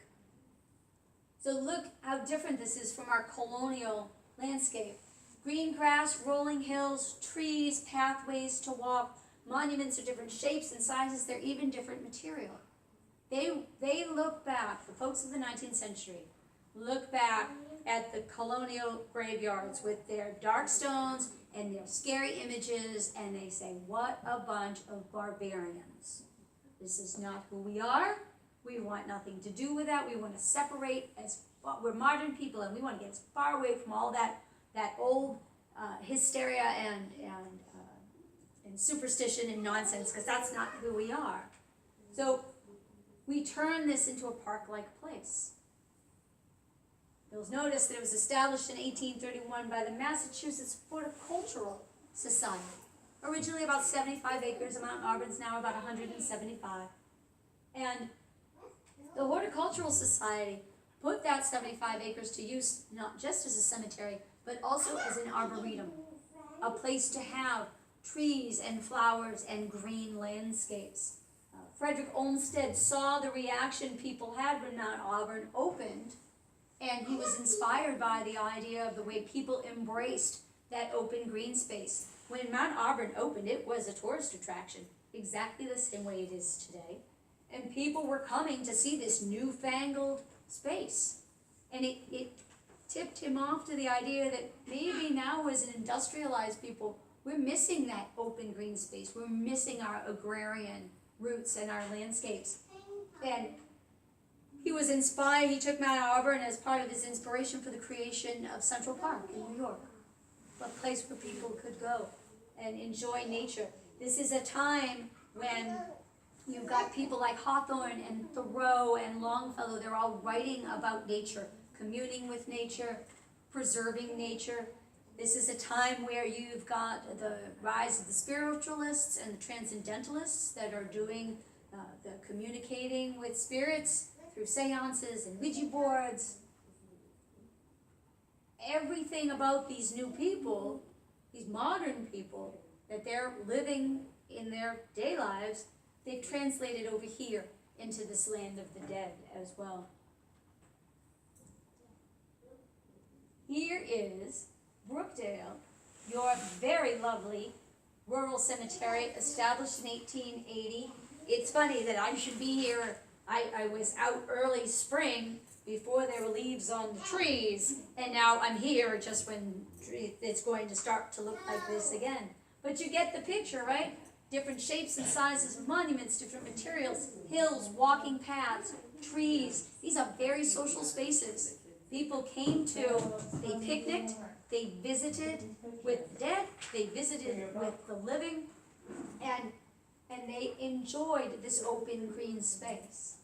So look how different this is from our colonial landscape. Green grass, rolling hills, trees, pathways to walk. Monuments are different shapes and sizes. They're even different material. They look back, the folks of the 19th century, look back at the colonial graveyards with their dark stones and their scary images, and they say, what a bunch of barbarians. This is not who we are. We want nothing to do with that. We want to separate we're modern people, and we want to get as far away from all that old hysteria and superstition and nonsense, because that's not who we are. So we turn this into a park-like place. You'll notice that it was established in 1831 by the Massachusetts Horticultural Society. Originally about 75 acres, Mount Auburn's now about 175. And the Horticultural Society put that 75 acres to use not just as a cemetery, but also as an arboretum, a place to have trees and flowers and green landscapes. Frederick Olmsted saw the reaction people had when Mount Auburn opened, and he was inspired by the idea of the way people embraced that open green space. When Mount Auburn opened, it was a tourist attraction, exactly the same way it is today. And people were coming to see this newfangled space. And it tipped him off to the idea that maybe now as an industrialized people, we're missing that open green space. We're missing our agrarian roots and our landscapes. And he was inspired. He took Mount Auburn as part of his inspiration for the creation of Central Park in New York, a place where people could go and enjoy nature. This is a time when you've got people like Hawthorne and Thoreau and Longfellow. They're all writing about nature, communing with nature, preserving nature. This is a time where you've got the rise of the spiritualists and the transcendentalists that are doing the communicating with spirits through seances and Ouija boards. Everything about these new people, these modern people, that they're living in their day lives, they've translated over here into this land of the dead as well. Here is Brookdale, your very lovely rural cemetery established in 1880. It's funny that I should be here. I was out early spring before there were leaves on the trees, and now I'm here just when it's going to start to look like this again. But you get the picture, right? Different shapes and sizes of monuments, different materials, hills, walking paths, trees. These are very social spaces. People came to, they picnicked, they visited with the dead, they visited with the living, and they enjoyed this open green space.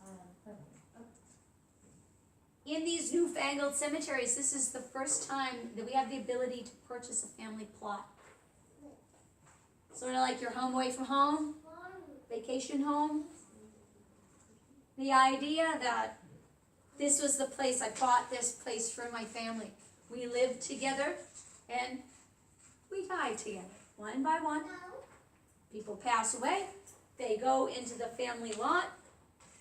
In these newfangled cemeteries, this is the first time that we have the ability to purchase a family plot. Sort of like your home away from home, vacation home. The idea that this was the place, I bought this place for my family. We lived together and we died together, one by one. People pass away, they go into the family lot,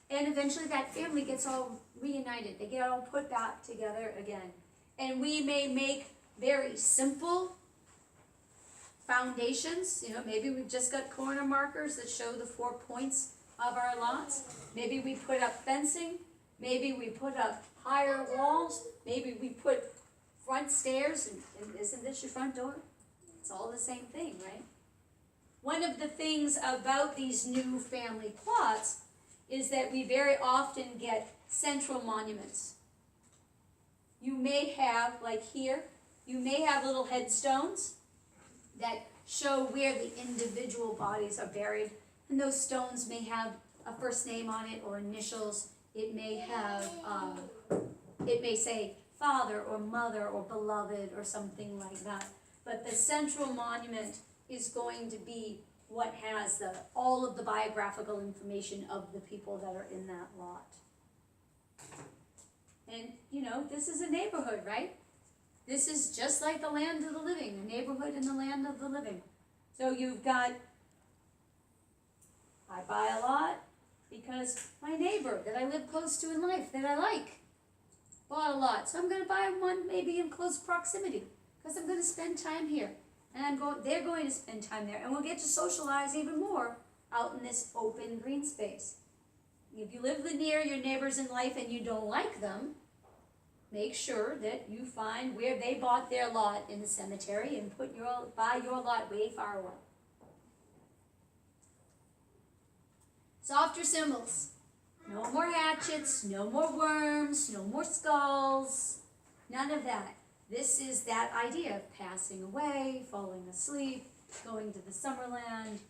and eventually that family gets all reunited. They get all put back together again. And we may make very simple foundations, maybe we've just got corner markers that show the 4 points of our lots. Maybe we put up fencing, maybe we put up higher walls, maybe we put front stairs, and isn't this your front door? It's all the same thing, right? One of the things about these new family plots is that we very often get central monuments. You may have, like here, you may have little headstones that show where the individual bodies are buried, and those stones may have a first name on it or initials. It may have, it may say father or mother or beloved or something like that. But the central monument is going to be what has all of the biographical information of the people that are in that lot. And, this is a neighborhood, right? This is just like the land of the living, a neighborhood in the land of the living. So you've got, I buy a lot because my neighbor that I live close to in life that I like bought a lot. So I'm going to buy one maybe in close proximity because I'm going to spend time here. And they're going to spend time there. And we'll get to socialize even more out in this open green space. If you live near your neighbors in life and you don't like them, make sure that you find where they bought their lot in the cemetery and buy your lot way far away. Softer symbols. No more hatchets, no more worms, no more skulls, none of that. This is that idea of passing away, falling asleep, going to the summerland.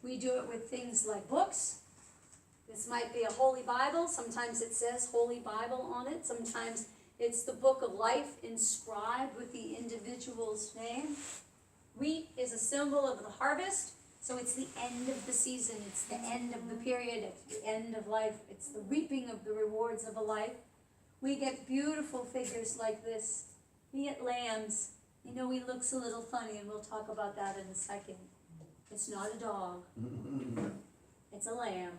We do it with things like books. This might be a Holy Bible. Sometimes it says Holy Bible on it. Sometimes it's the book of life inscribed with the individual's name. Wheat is a symbol of the harvest. So it's the end of the season. It's the end of the period. It's the end of life. It's the reaping of the rewards of a life. We get beautiful figures like this. We get lambs. He looks a little funny, and we'll talk about that in a second. It's not a dog. It's a lamb.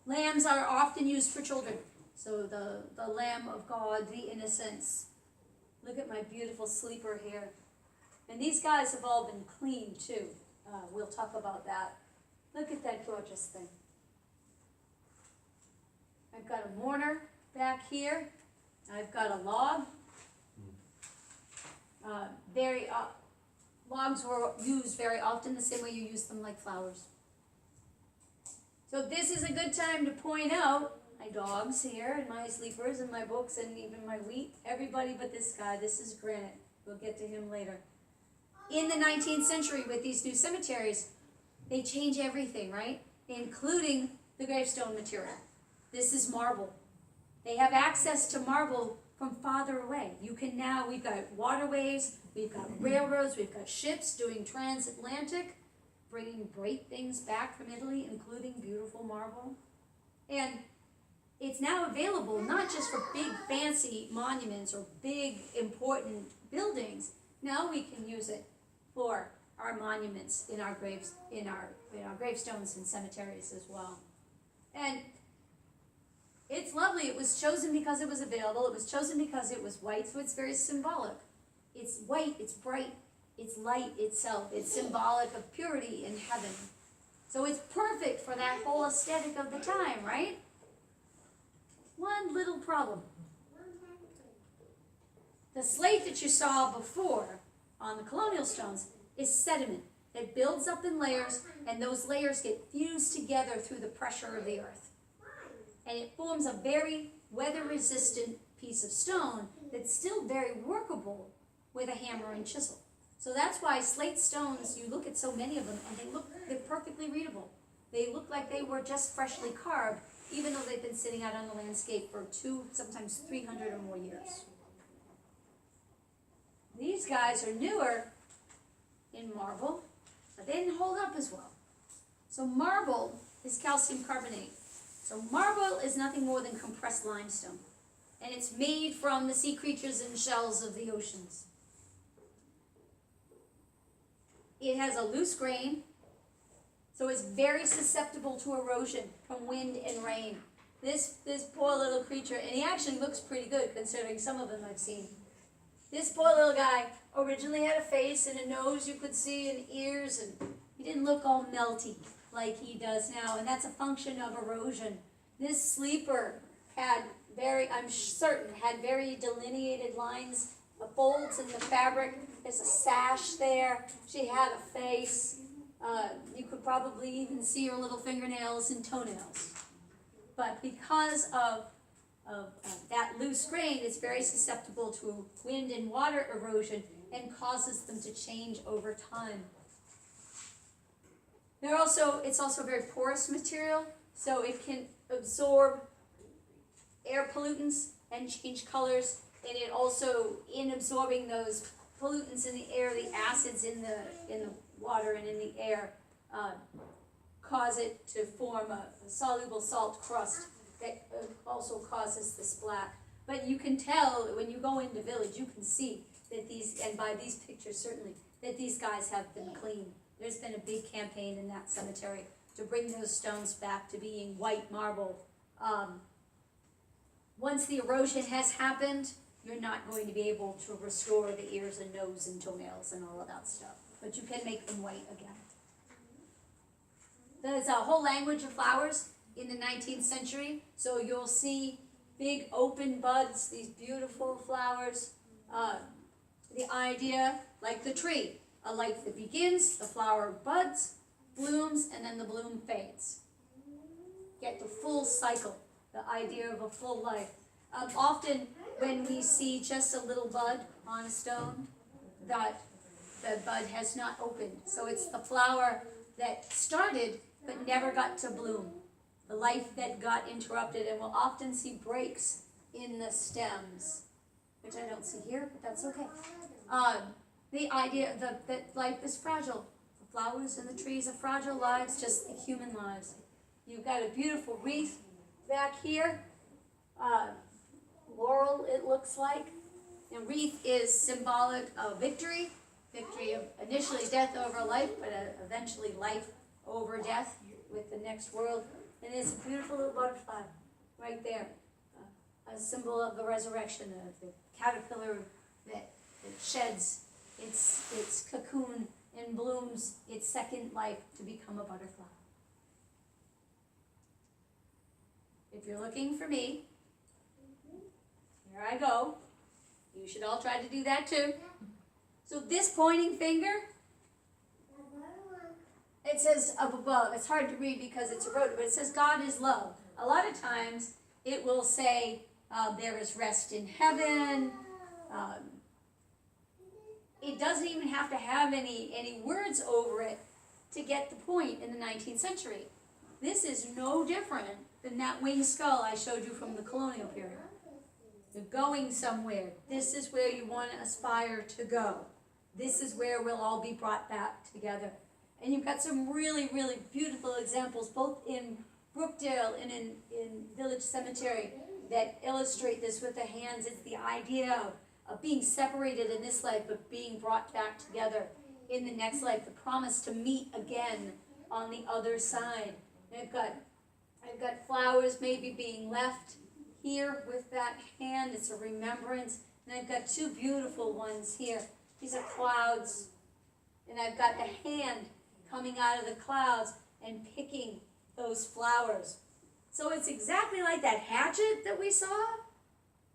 Lambs are often used for children. So the Lamb of God, the innocents. Look at my beautiful sleeper here. And these guys have all been cleaned too. We'll talk about that. Look at that gorgeous thing. I've got a mourner back here. I've got a log. Logs were used very often the same way you use them like flowers. So this is a good time to point out my dogs here and my sleepers and my books and even my wheat. Everybody but this guy. This is granite. We'll get to him later. In the 19th century with these new cemeteries, they change everything, right? Including the gravestone material. This is marble. They have access to marble from farther away. We've got waterways, we've got railroads, we've got ships doing transatlantic, bringing great things back from Italy, including beautiful marble. And it's now available not just for big fancy monuments or big important buildings. Now we can use it for our monuments in our graves, in our gravestones and cemeteries as well. And it's lovely. It was chosen because it was available. It was chosen because it was white, so it's very symbolic. It's white, it's bright, it's light itself. It's symbolic of purity in heaven. So it's perfect for that whole aesthetic of the time, right? One little problem. The slate that you saw before on the colonial stones is sediment. It builds up in layers, and those layers get fused together through the pressure of the earth. And it forms a very weather-resistant piece of stone that's still very workable with a hammer and chisel. So that's why slate stones, you look at so many of them, and they're perfectly readable. They look like they were just freshly carved, even though they've been sitting out on the landscape for 200, sometimes 300 or more years. These guys are newer in marble, but they didn't hold up as well. So marble is calcium carbonate. So marble is nothing more than compressed limestone. And it's made from the sea creatures and shells of the oceans. It has a loose grain, so it's very susceptible to erosion from wind and rain. This poor little creature, and he actually looks pretty good considering some of them I've seen. This poor little guy originally had a face and a nose you could see and ears, and he didn't look all melty like he does now, and that's a function of erosion. This sleeper had I'm certain, had very delineated lines, folds in the fabric. There's a sash there. She had a face. You could probably even see her little fingernails and toenails. But because of that loose grain, it's very susceptible to wind and water erosion and causes them to change over time. It's also a very porous material, so it can absorb air pollutants and change colors, and it also, in absorbing those pollutants in the air, the acids in the water and in the air, cause it to form a soluble salt crust that also causes this black. But you can tell when you go into village, you can see that these, and by these pictures certainly, that these guys have been cleaned. There's been a big campaign in that cemetery to bring those stones back to being white marble. Once the erosion has happened, you're not going to be able to restore the ears and nose and toenails and all of that stuff. But you can make them white again. There's a whole language of flowers in the 19th century. So you'll see big open buds, these beautiful flowers. The idea, like the tree, a life that begins, the flower buds, blooms, and then the bloom fades. Get the full cycle, the idea of a full life. Often when we see just a little bud on a stone, that the bud has not opened. So it's the flower that started but never got to bloom. The life that got interrupted, and we'll often see breaks in the stems, which I don't see here, but that's okay. The idea that life is fragile. The flowers and the trees are fragile lives, just like human lives. You've got a beautiful wreath back here. Laurel, it looks like. And wreath is symbolic of victory. Victory of initially death over life, but eventually life over death with the next world. And there's a beautiful little butterfly right there. A symbol of the resurrection of the caterpillar that sheds its cocoon and blooms its second life to become a butterfly. If you're looking for me, here I go. You should all try to do that too. So this pointing finger, it says up above. It's hard to read because it's eroded, but it says God is love. A lot of times it will say there is rest in heaven. It doesn't even have to have any words over it to get the point in the 19th century. This is no different than that winged skull I showed you from the colonial period. You're going somewhere. This is where you want to aspire to go. This is where we'll all be brought back together. And you've got some really, really beautiful examples, both in Brookdale and in Village Cemetery, that illustrate this with the hands. It's the idea of being separated in this life, but being brought back together in the next life. The promise to meet again on the other side. And I've got flowers maybe being left here with that hand. It's a remembrance. And I've got two beautiful ones here. These are clouds. And I've got the hand coming out of the clouds and picking those flowers. So it's exactly like that hatchet that we saw.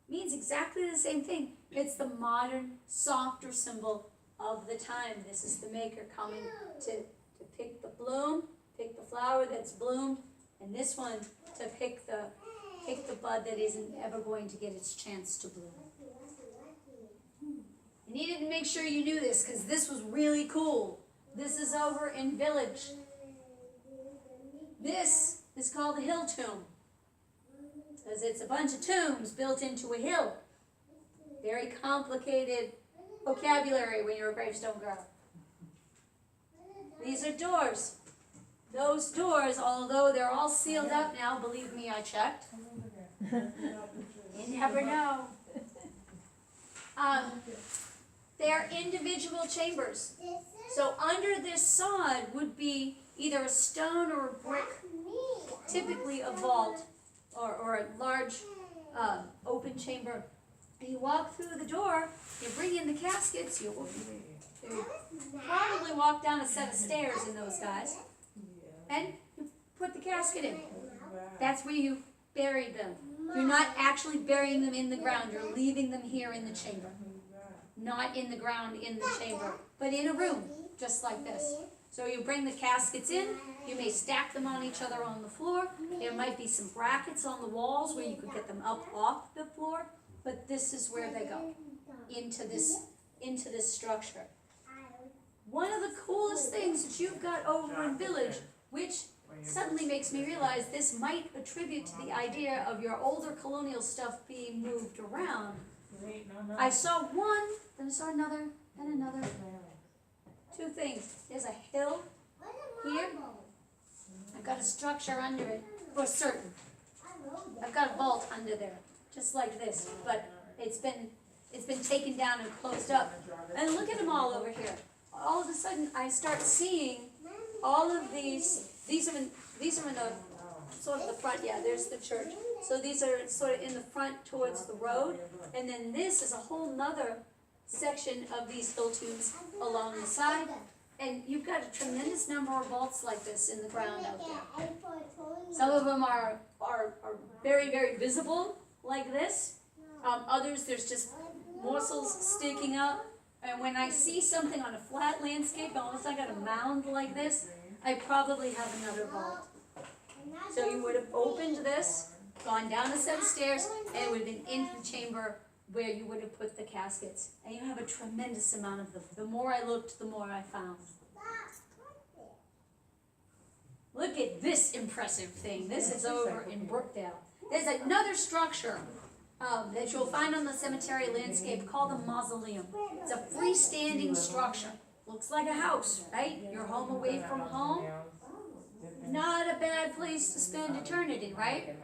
Means exactly the same thing. It's the modern, softer symbol of the time. This is the maker coming to pick the bloom, pick the flower that's bloomed, and this one to pick the bud that isn't ever going to get its chance to bloom. I needed to make sure you knew this because this was really cool. This is over in Village. This is called the Hill Tomb because it's a bunch of tombs built into a hill. Very complicated vocabulary when you're a gravestone girl. These are doors. Those doors, although they're all sealed up now, believe me, I checked. You never know. They're individual chambers. So under this sod would be either a stone or a brick, typically a vault or a large open chamber. You walk through the door, you bring in the caskets, you probably walk down a set of stairs in those guys, and you put the casket in. That's where you buried them. You're not actually burying them in the ground, you're leaving them here in the chamber. Not in the ground in the chamber, but in a room, just like this. So you bring the caskets in, you may stack them on each other on the floor. There might be some brackets on the walls where you could get them up off the floor, but this is where they go, into this structure. One of the coolest things that you've got over in Village, which suddenly makes me realize this might attribute to the idea of your older colonial stuff being moved around. I saw one, then I saw another, and another. Two things. There's a hill here. I've got a structure under it, for certain. I've got a vault under there, just like this, but it's been taken down and closed up. And look at them all over here. All of a sudden, I start seeing all of these. These are in the sort of the front. Yeah, there's the church. So these are sort of in the front towards the road, and then this is a whole nother section of these hill tombs along the side. And you've got a tremendous number of vaults like this in the ground out there. Some of them are very, very visible, like this. Others, there's just morsels sticking up. And when I see something on a flat landscape, almost like a mound like this, I probably have another vault. So you would have opened this, gone down a set of stairs, and it would have been into the chamber where you would have put the caskets. And you have a tremendous amount of them. The more I looked, the more I found. Look at this impressive thing. This is over in Brookdale. There's another structure that you'll find on the cemetery landscape called the Mausoleum. It's a freestanding structure. Looks like a house, right? You're home away from home. Not a bad place to spend eternity, right?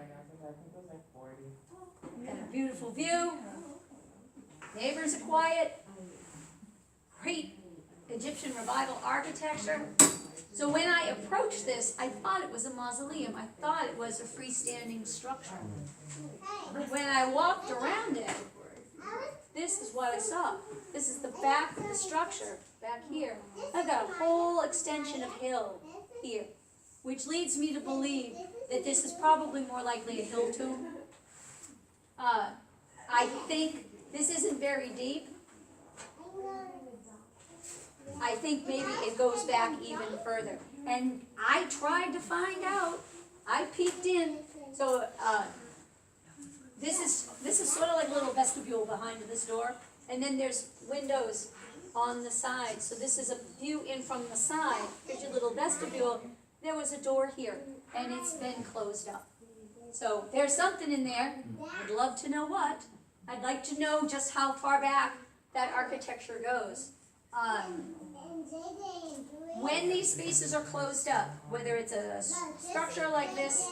Got a beautiful view. Neighbors are quiet. Great Egyptian revival architecture. So when I approached this, I thought it was a mausoleum. I thought it was a freestanding structure. But when I walked around it, this is what I saw. This is the back of the structure, back here. I've got a whole extension of hill here, which leads me to believe that this is probably more likely a hill tomb. I think this isn't very deep. I think maybe it goes back even further. And I tried to find out. I peeked in. So this is sort of like a little vestibule behind this door. And then there's windows on the side. So this is a view in from the side. Here's your little vestibule. There was a door here, and it's been closed up. So there's something in there. I'd love to know what. I'd like to know just how far back that architecture goes. When these spaces are closed up, whether it's a structure like this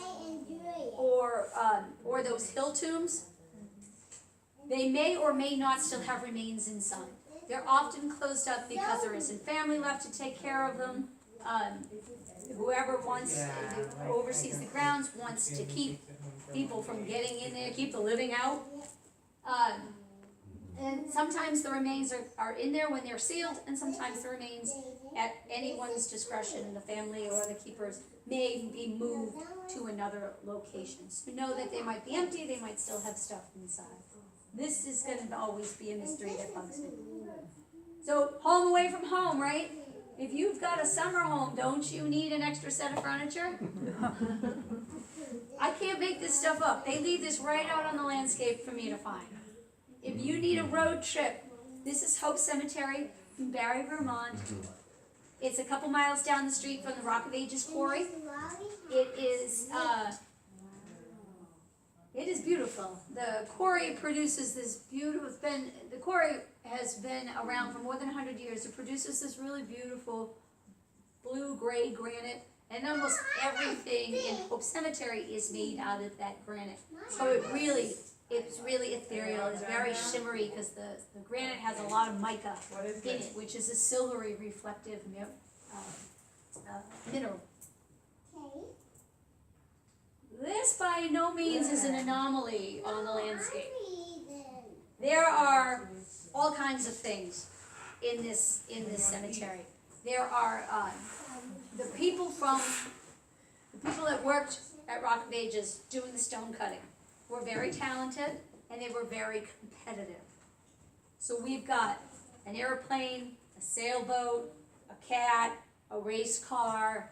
or those hill tombs, they may or may not still have remains inside. They're often closed up because there isn't family left to take care of them. Whoever oversees the grounds wants to keep people from getting in there, keep the living out. And sometimes the remains are in there when they're sealed, and sometimes the remains at anyone's discretion, the family or the keepers, may be moved to another location. So know that they might be empty, they might still have stuff inside. This is going to always be a mystery that bugs me. So, home away from home, right? If you've got a summer home, don't you need an extra set of furniture? I can't make this stuff up. They leave this right out on the landscape for me to find. If you need a road trip, this is Hope Cemetery in Barre, Vermont. It's a couple miles down the street from the Rock of Ages quarry. It is beautiful. The quarry produces this beautiful, the quarry has been around for more than 100 years. It produces this really beautiful blue-gray granite, and almost everything in Hope Cemetery is made out of that granite. So it's really ethereal. It's very shimmery because the granite has a lot of mica in it, which is a silvery reflective mineral. This by no means is an anomaly on the landscape. There are all kinds of things in this cemetery. There are the people that worked at Rock of Ages doing the stone cutting were very talented, and they were very competitive. So we've got an airplane, a sailboat, a cat, a race car.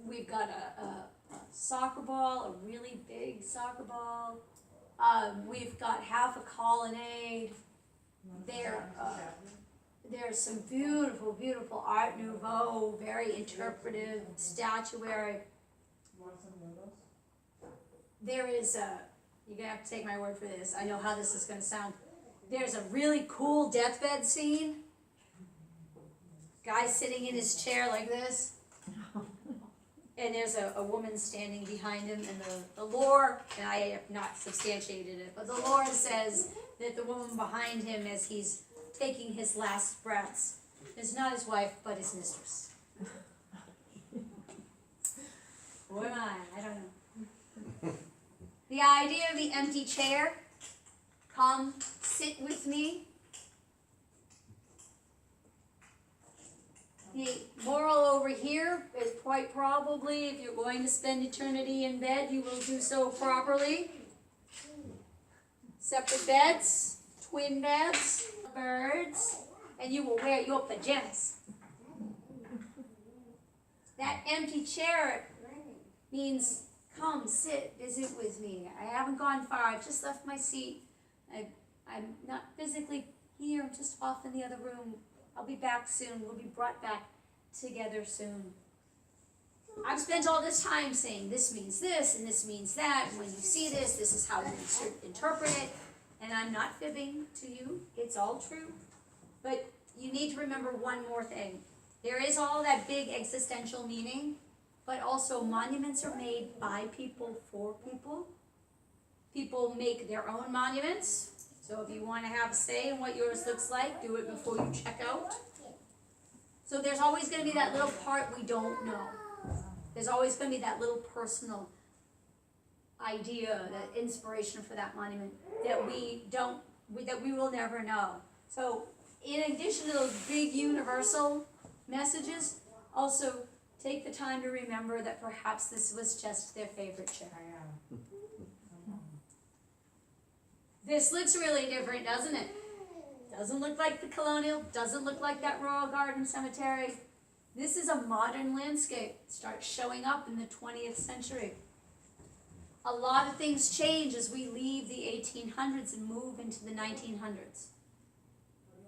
We've got a soccer ball, a really big soccer ball. We've got half a colonnade. There's some beautiful, beautiful Art Nouveau, very interpretive statuary. There is you're going to have to take my word for this. I know how this is going to sound. There's a really cool deathbed scene. Guy sitting in his chair like this. And there's a woman standing behind him, and the lore, and I have not substantiated it, but the lore says that the woman behind him, as he's taking his last breaths, is not his wife, but his mistress. Who am I don't know. The idea of the empty chair, come sit with me. The moral over here is quite probably, if you're going to spend eternity in bed, you will do so properly. Separate beds, twin beds, birds, and you will wear your pajamas. That empty chair means, come, sit, visit with me. I haven't gone far. I've just left my seat. I'm not physically here. I'm just off in the other room. I'll be back soon. We'll be brought back together soon. I've spent all this time saying this means this and this means that. And when you see this, this is how you interpret it. And I'm not fibbing to you. It's all true. But you need to remember one more thing. There is all that big existential meaning, but also monuments are made by people for people. People make their own monuments. So if you want to have a say in what yours looks like, do it before you check out. So there's always going to be that little part we don't know. There's always going to be that little personal idea, that inspiration for that monument that we will never know. So in addition to those big universal messages, also take the time to remember that perhaps this was just their favorite chair. This looks really different, doesn't it? Doesn't look like the colonial, doesn't look like that Royal Garden Cemetery. This is a modern landscape. It starts showing up in the 20th century. A lot of things change as we leave the 1800s and move into the 1900s.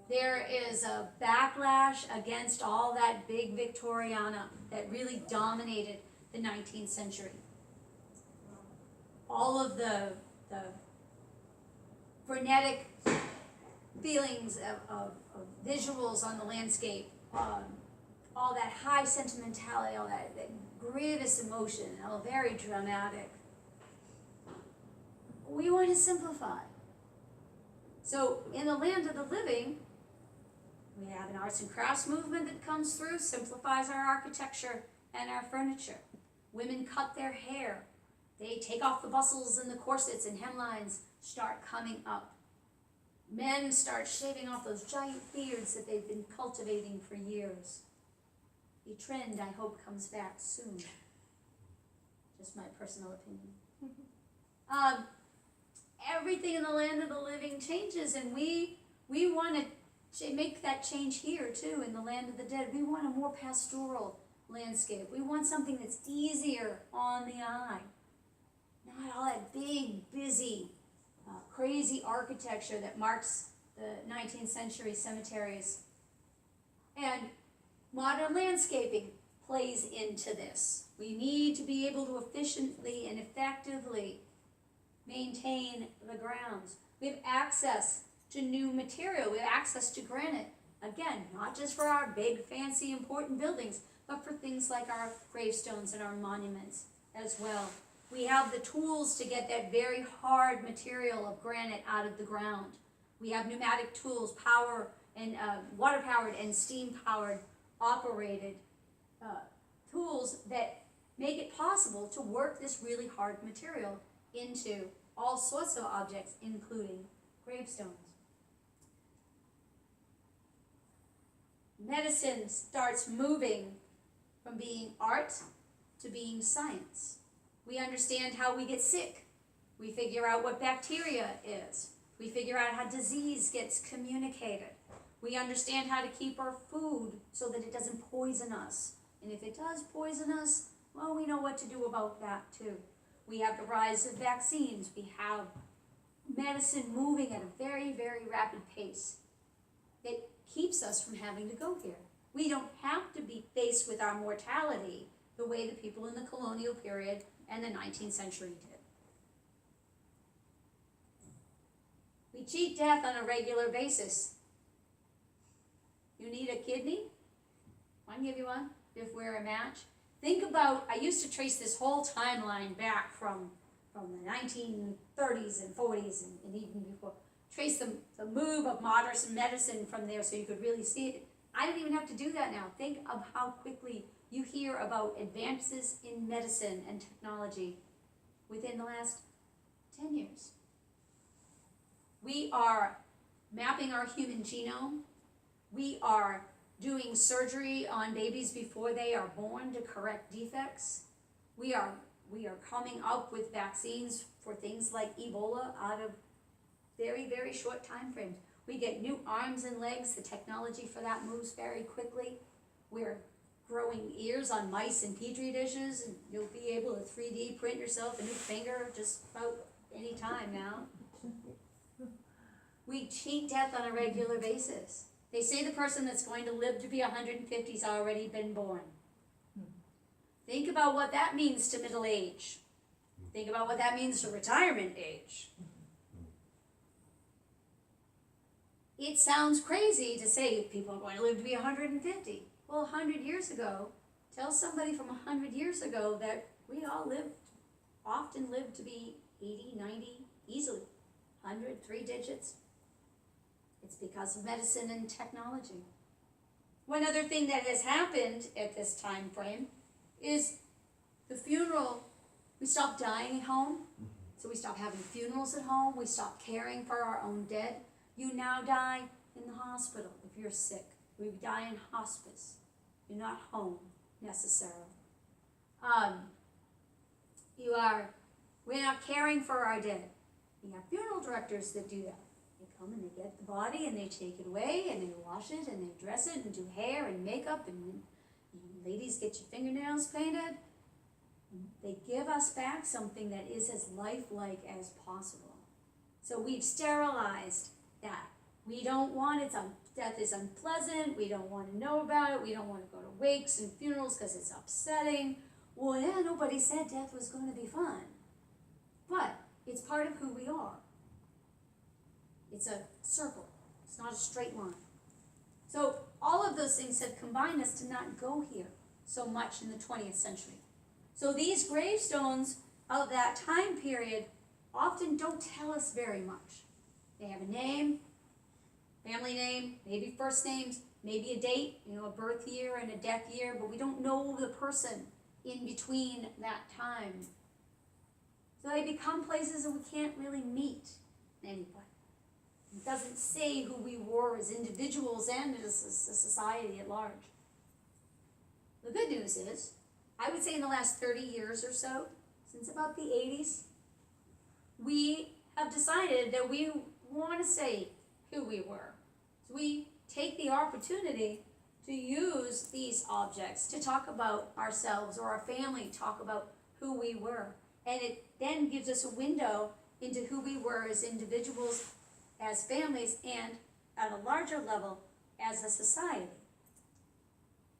There is a backlash against all that big Victoriana that really dominated the 19th century. All of the frenetic feelings of visuals on the landscape, all that high sentimentality, all that grievous emotion, all very dramatic. We want to simplify. So in the land of the living, we have an arts and crafts movement that comes through, simplifies our architecture and our furniture. Women cut their hair. They take off the bustles and the corsets, and hemlines start coming up. Men start shaving off those giant beards that they've been cultivating for years. A trend I hope comes back soon. Just my personal opinion. Everything in the land of the living changes, and we want to make that change here too in the land of the dead. We want a more pastoral landscape. We want something that's easier on the eye. Not all that big, busy, crazy architecture that marks the 19th century cemeteries. And modern landscaping plays into this. We need to be able to efficiently and effectively maintain the grounds. We have access to new material. We have access to granite. Again, not just for our big, fancy, important buildings, but for things like our gravestones and our monuments as well. We have the tools to get that very hard material of granite out of the ground. We have pneumatic tools, power and water-powered and steam-powered operated tools that make it possible to work this really hard material into all sorts of objects, including gravestones. Medicine starts moving from being art to being science. We understand how we get sick. We figure out what bacteria is. We figure out how disease gets communicated. We understand how to keep our food so that it doesn't poison us. And if it does poison us, well, we know what to do about that too. We have the rise of vaccines. We have medicine moving at a very, very rapid pace. It keeps us from having to go here. We don't have to be faced with our mortality the way the people in the colonial period and the 19th century did. We cheat death on a regular basis. You need a kidney? I can give you one if we're a match. Think about, I used to trace this whole timeline back from the 1930s and 40s and even before. Trace the move of modern medicine from there so you could really see it. I don't even have to do that now. Think of how quickly you hear about advances in medicine and technology within the last 10 years. We are mapping our human genome. We are doing surgery on babies before they are born to correct defects. We are coming up with vaccines for things like Ebola out of very, very short time frames. We get new arms and legs. The technology for that moves very quickly. We're growing ears on mice in petri dishes, and you'll be able to 3D print yourself a new finger just about any time now. We cheat death on a regular basis. They say the person that's going to live to be 150 has already been born. Think about what that means to middle age. Think about what that means to retirement age. It sounds crazy to say people are going to live to be 150. Well, 100 years ago, tell somebody from 100 years ago that we all often lived to be 80, 90, easily. 100, 3 digits. It's because of medicine and technology. One other thing that has happened at this time frame is the funeral. We stopped dying at home, so we stopped having funerals at home. We stopped caring for our own dead. You now die in the hospital if you're sick. We die in hospice. You're not home necessarily. We're not caring for our dead. We have funeral directors that do that. They come and they get the body and they take it away and they wash it and they dress it and do hair and makeup and ladies get your fingernails painted. They give us back something that is as lifelike as possible. So we've sterilized that. We don't want it. Death is unpleasant. We don't want to know about it. We don't want to go to wakes and funerals because it's upsetting. Well, yeah, nobody said death was going to be fun. But it's part of who we are. It's a circle. It's not a straight line. So all of those things have combined us to not go here so much in the 20th century. So these gravestones of that time period often don't tell us very much. They have a name, family name, maybe first names, maybe a date, a birth year and a death year, but we don't know the person in between that time. So they become places that we can't really meet anybody. It doesn't say who we were as individuals and as a society at large. The good news is, I would say in the last 30 years or so, since about the 80s, we have decided that we want to say who we were. So we take the opportunity to use these objects to talk about ourselves or our family, talk about who we were. And it then gives us a window into who we were as individuals, as families, and at a larger level, as a society.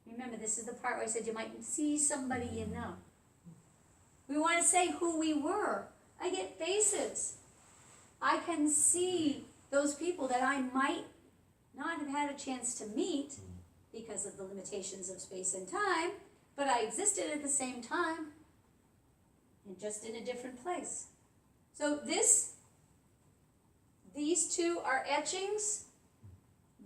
Remember, this is the part where I said you might see somebody you know. We want to say who we were. I get faces. I can see those people that I might not have had a chance to meet because of the limitations of space and time, but I existed at the same time and just in a different place. So these two are etchings.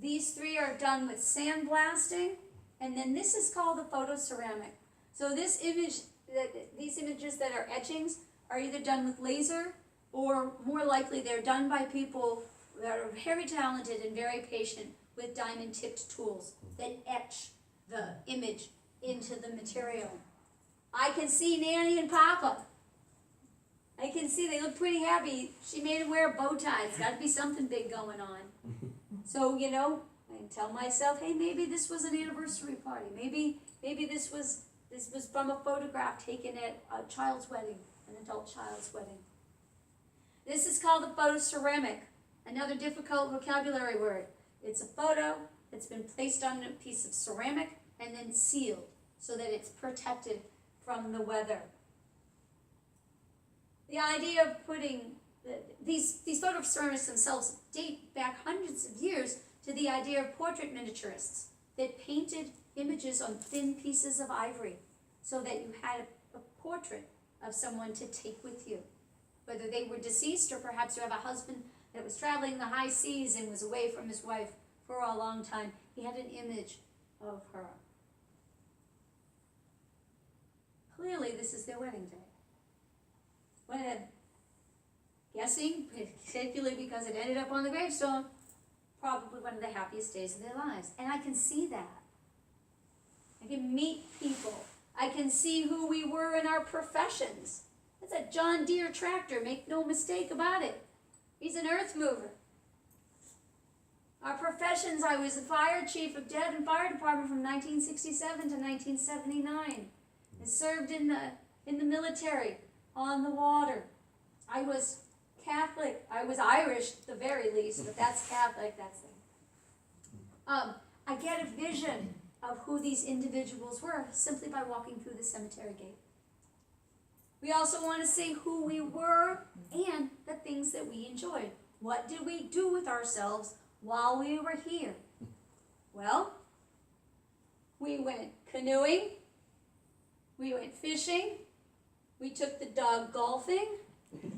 These three are done with sandblasting, and then this is called the photoceramic. So these images that are etchings are either done with laser or more likely they're done by people that are very talented and very patient with diamond-tipped tools that etch the image into the material. I can see Nanny and Papa. I can see they look pretty happy. She made him wear a bow tie. It's got to be something big going on. So, you know, I tell myself, hey, maybe this was an anniversary party. Maybe this was from a photograph taken at a child's wedding, an adult child's wedding. This is called a photoceramic, another difficult vocabulary word. It's a photo that's been placed on a piece of ceramic and then sealed so that it's protected from the weather. The idea of putting these photoceramics themselves date back hundreds of years to the idea of portrait miniaturists that painted images on thin pieces of ivory so that you had a portrait of someone to take with you. Whether they were deceased or perhaps you have a husband that was traveling the high seas and was away from his wife for a long time. He had an image of her. Clearly, this is their wedding day. Went ahead, guessing, particularly because it ended up on the gravestone, probably one of the happiest days of their lives. And I can see that. I can meet people. I can see who we were in our professions. That's a John Deere tractor, make no mistake about it. He's an earth mover. Our professions, I was the fire chief of Dedham Fire Department from 1967 to 1979. I served in the military, on the water. I was Catholic. I was Irish at the very least, but that's Catholic, that's it. I get a vision of who these individuals were simply by walking through the cemetery gate. We also want to see who we were and the things that we enjoyed. What did we do with ourselves while we were here? Well, we went canoeing, we went fishing, we took the dog golfing.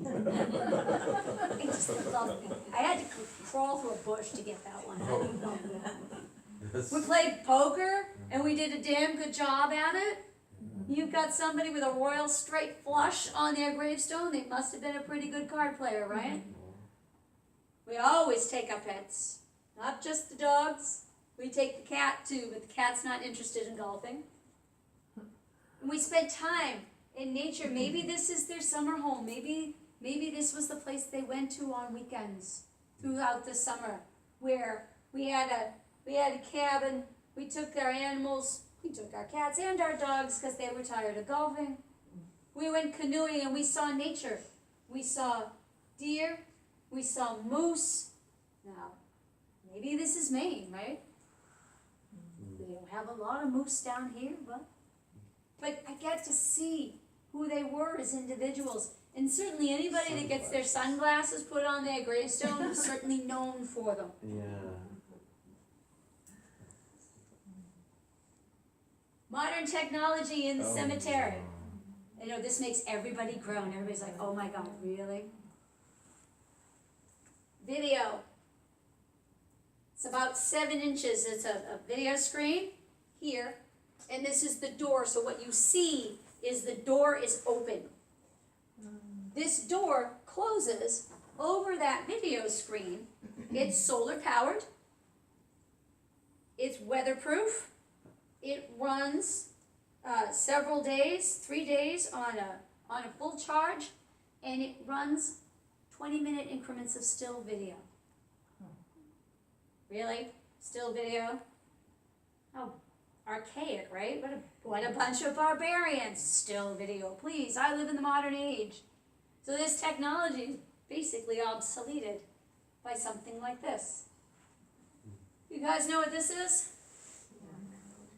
I just loved it. I had to crawl through a bush to get that one. I didn't know that. We played poker, and we did a damn good job at it. You've got somebody with a royal straight flush on their gravestone. They must have been a pretty good card player, right? We always take our pets, not just the dogs. We take the cat too, but the cat's not interested in golfing. And we spent time in nature. Maybe this is their summer home. Maybe this was the place they went to on weekends throughout the summer, where we had a cabin. We took their animals. We took our cats and our dogs because they were tired of golfing. We went canoeing and we saw nature. We saw deer. We saw moose. Now, maybe this is Maine, right? We don't have a lot of moose down here, but I get to see who they were as individuals. And certainly anybody that gets their sunglasses put on their gravestone is certainly known for them. Yeah. Modern technology in the cemetery. You know, this makes everybody groan. Everybody's like, oh my God, really? Video. It's about 7 inches. It's a video screen here. And this is the door. So what you see is the door is open. This door closes over that video screen. It's solar powered. It's weatherproof. It runs several days, 3 days on a full charge, and it runs 20-minute increments of still video. Really? Still video? How archaic, right? What a bunch of barbarians. Still video. Please, I live in the modern age. So this technology is basically obsoleted by something like this. You guys know what this is?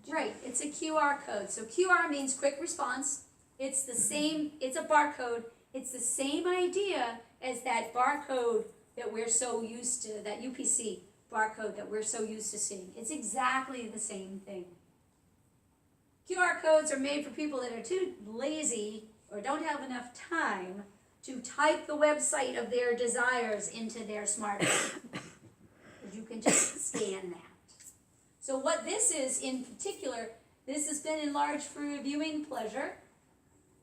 Right, it's a QR code. So QR means quick response. It's the same, it's a barcode. It's the same idea as that barcode that we're so used to, that UPC barcode that we're so used to seeing. It's exactly the same thing. QR codes are made for people that are too lazy or don't have enough time to type the website of their desires into their smartphone. You can just scan that. So what this is in particular, this has been enlarged for your viewing pleasure.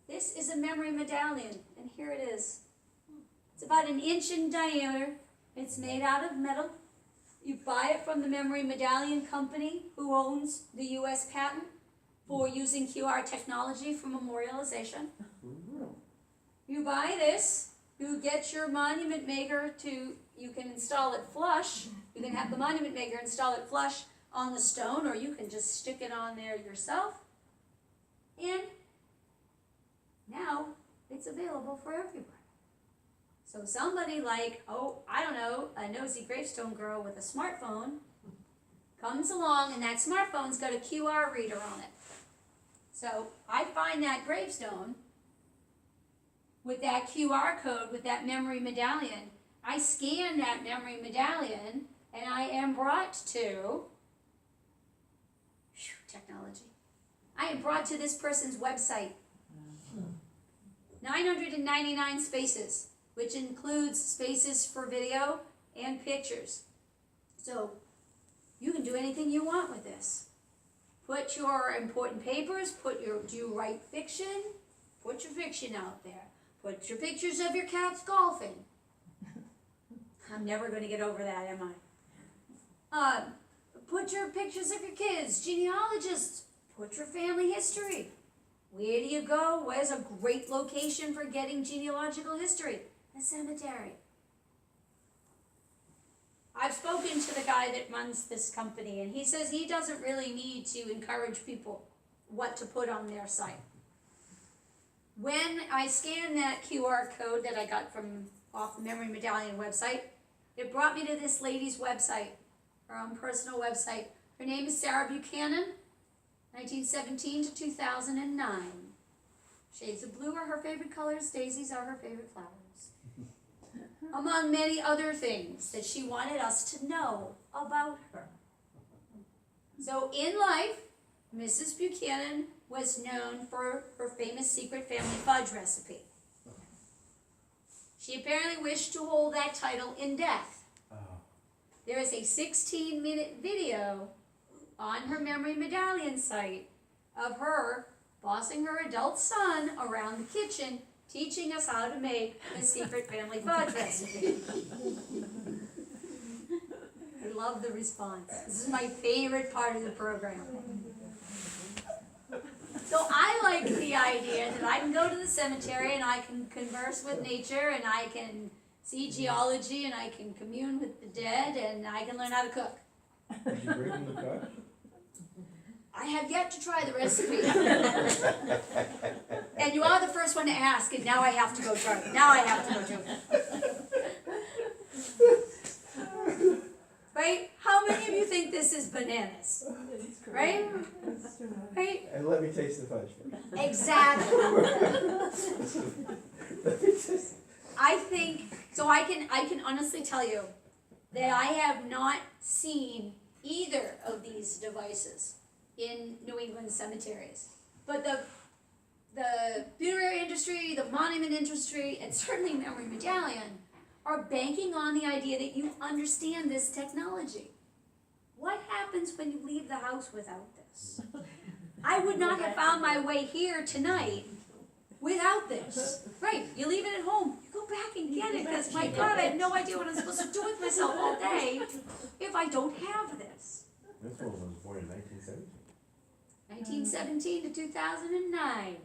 This is a memory medallion, and here it is. It's about 1 inch in diameter. It's made out of metal. You buy it from the Memory Medallion Company, who owns the U.S. patent for using QR technology for memorialization. You buy this, you get your monument maker you can install it flush. You can have the monument maker install it flush on the stone, or you can just stick it on there yourself. And now it's available for everyone. So somebody like, I don't know, a nosy gravestone girl with a smartphone comes along, and that smartphone's got a QR reader on it. So I find that gravestone with that QR code, with that memory medallion. I scan that memory medallion, and I am brought to technology. I am brought to this person's website. 999 spaces, which includes spaces for video and pictures. So you can do anything you want with this. Put your important papers, do you write fiction? Put your fiction out there. Put your pictures of your cats golfing. I'm never going to get over that, am I? Put your pictures of your kids, genealogists. Put your family history. Where do you go? Where's a great location for getting genealogical history? A cemetery. I've spoken to the guy that runs this company, and he says he doesn't really need to encourage people what to put on their site. When I scanned that QR code that I got off the Memory Medallion website, it brought me to this lady's website, her own personal website. Her name is Sarah Buchanan, 1917 to 2009. Shades of blue are her favorite colors, daisies are her favorite flowers. Among many other things that she wanted us to know about her. So in life, Mrs. Buchanan was known for her famous secret family fudge recipe. She apparently wished to hold that title in death. There is a 16-minute video on her Memory Medallion site of her bossing her adult son around the kitchen, teaching us how to make the secret family fudge recipe. I love the response. This is my favorite part of the program. So I like the idea that I can go to the cemetery and I can converse with nature and I can see geology and I can commune with the dead and I can learn how to cook. Did you bring them the cook? I have yet to try the recipe. And you are the first one to ask, and now I have to go try it. Now I have to go do it. Right? How many of you think this is bananas? Right? Right? And let me taste the fudge first. Exactly. Let me taste. I think, so I can honestly tell you that I have not seen either of these devices in New England cemeteries. But the funerary industry, the monument industry, and certainly Memory Medallion are banking on the idea that you understand this technology. What happens when you leave the house without this? I would not have found my way here tonight without this. Right, you leave it at home, you go back and get it, because my God, I have no idea what I'm supposed to do with myself all day if I don't have this. This one was born in 1917. 1917 to 2009.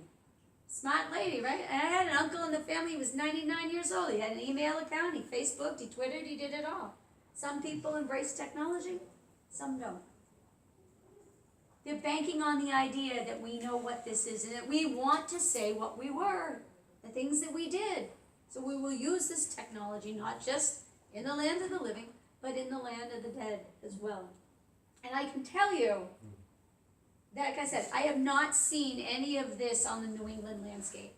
Smart lady, right? And I had an uncle in the family who was 99 years old. He had an email account, he Facebooked, he Twittered, he did it all. Some people embrace technology, some don't. They're banking on the idea that we know what this is and that we want to say what we were, the things that we did. So we will use this technology not just in the land of the living, but in the land of the dead as well. And I can tell you, like I said, I have not seen any of this on the New England landscape.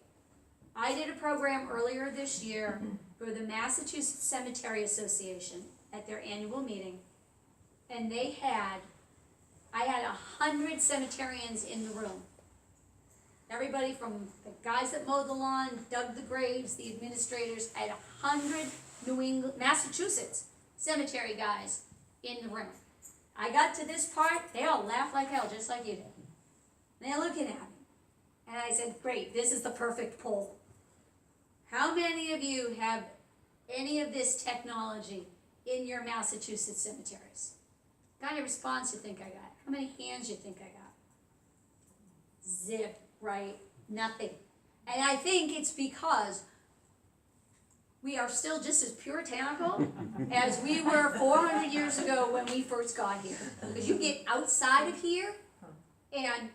I did a program earlier this year for the Massachusetts Cemetery Association at their annual meeting, and I had 100 cemeterians in the room. Everybody from the guys that mowed the lawn, dug the graves, the administrators. I had 100 New England, Massachusetts cemetery guys in the room. I got to this part, they all laughed like hell, just like you did. And they're looking at me. And I said, great, this is the perfect poll. How many of you have any of this technology in your Massachusetts cemeteries? What kind of response you think I got? How many hands you think I got? Zip, right? Nothing. And I think it's because we are still just as puritanical as we were 400 years ago when we first got here. Because you get outside of here, and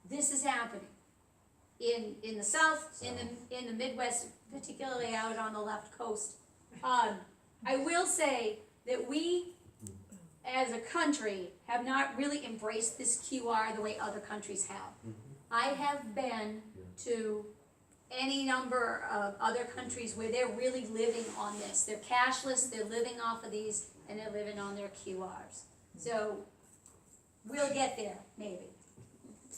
this is happening. In the South, in the Midwest, particularly out on the left coast. I will say that we, as a country, have not really embraced this QR the way other countries have. I have been to any number of other countries where they're really living on this. They're cashless, they're living off of these, and they're living on their QRs. So we'll get there, maybe.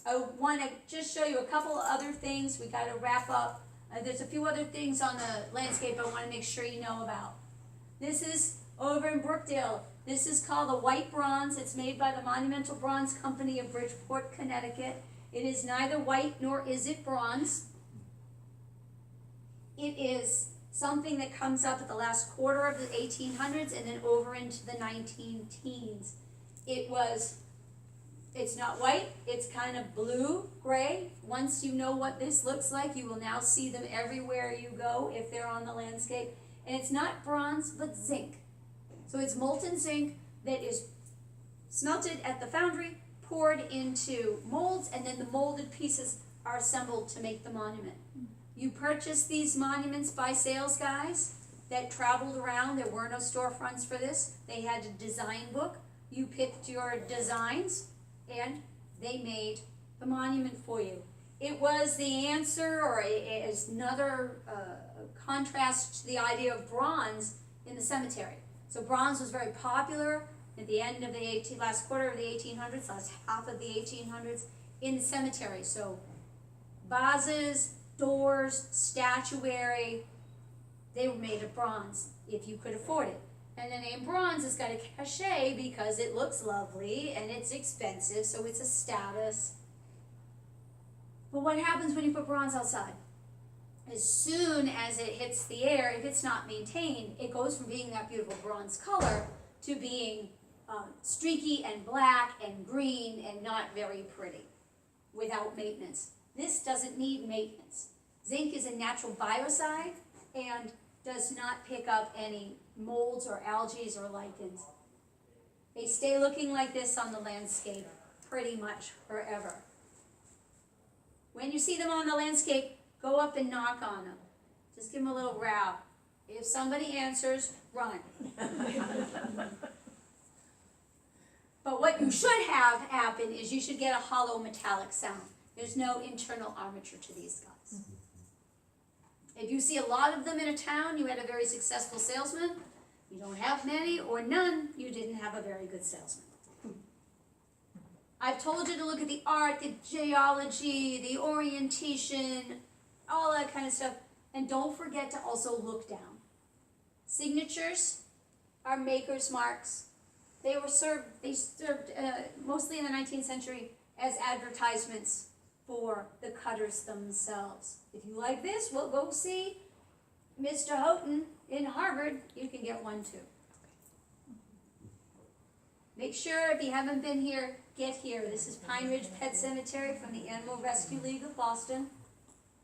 I want to just show you a couple of other things. We got to wrap up. There's a few other things on the landscape I want to make sure you know about. This is over in Brookdale. This is called the white bronze. It's made by the Monumental Bronze Company of Bridgeport, Connecticut. It is neither white nor is it bronze. It is something that comes up at the last quarter of the 1800s and then over into the 19 teens. It's not white, it's kind of blue-gray. Once you know what this looks like, you will now see them everywhere you go if they're on the landscape. And it's not bronze, but zinc. So it's molten zinc that is smelted at the foundry, poured into molds, and then the molded pieces are assembled to make the monument. You purchase these monuments by sales guys that traveled around. There were no storefronts for this. They had a design book. You picked your designs, and they made the monument for you. It was the answer, or is another contrast to the idea of bronze in the cemetery. So bronze was very popular at the end of the last quarter of the 1800s, last half of the 1800s in the cemetery. So vases, doors, statuary, they were made of bronze if you could afford it. And the name bronze has got a cachet because it looks lovely and it's expensive, so it's a status. But what happens when you put bronze outside? As soon as it hits the air, if it's not maintained, it goes from being that beautiful bronze color to being streaky and black and green and not very pretty without maintenance. This doesn't need maintenance. Zinc is a natural biocide and does not pick up any molds or algae or lichens. They stay looking like this on the landscape pretty much forever. When you see them on the landscape, go up and knock on them. Just give them a little rap. If somebody answers, run. But what you should have happen is you should get a hollow metallic sound. There's no internal armature to these guys. If you see a lot of them in a town, you had a very successful salesman. You don't have many or none, you didn't have a very good salesman. I've told you to look at the art, the geology, the orientation, all that kind of stuff. And don't forget to also look down. Signatures are maker's marks. They served mostly in the 19th century as advertisements for the cutters themselves. If you like this, we'll go see Mr. Houghton in Harvard. You can get one too. Make sure, if you haven't been here, get here. This is Pine Ridge Pet Cemetery from the Animal Rescue League of Boston.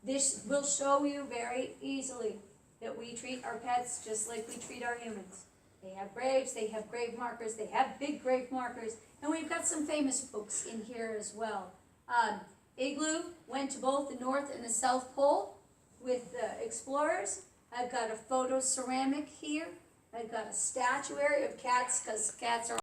This will show you very easily that we treat our pets just like we treat our humans. They have graves, they have grave markers, they have big grave markers, and we've got some famous folks in here as well. Igloo went to both the North and the South Pole with the explorers. I've got a photo ceramic here. I've got a statuary of cats, because cats are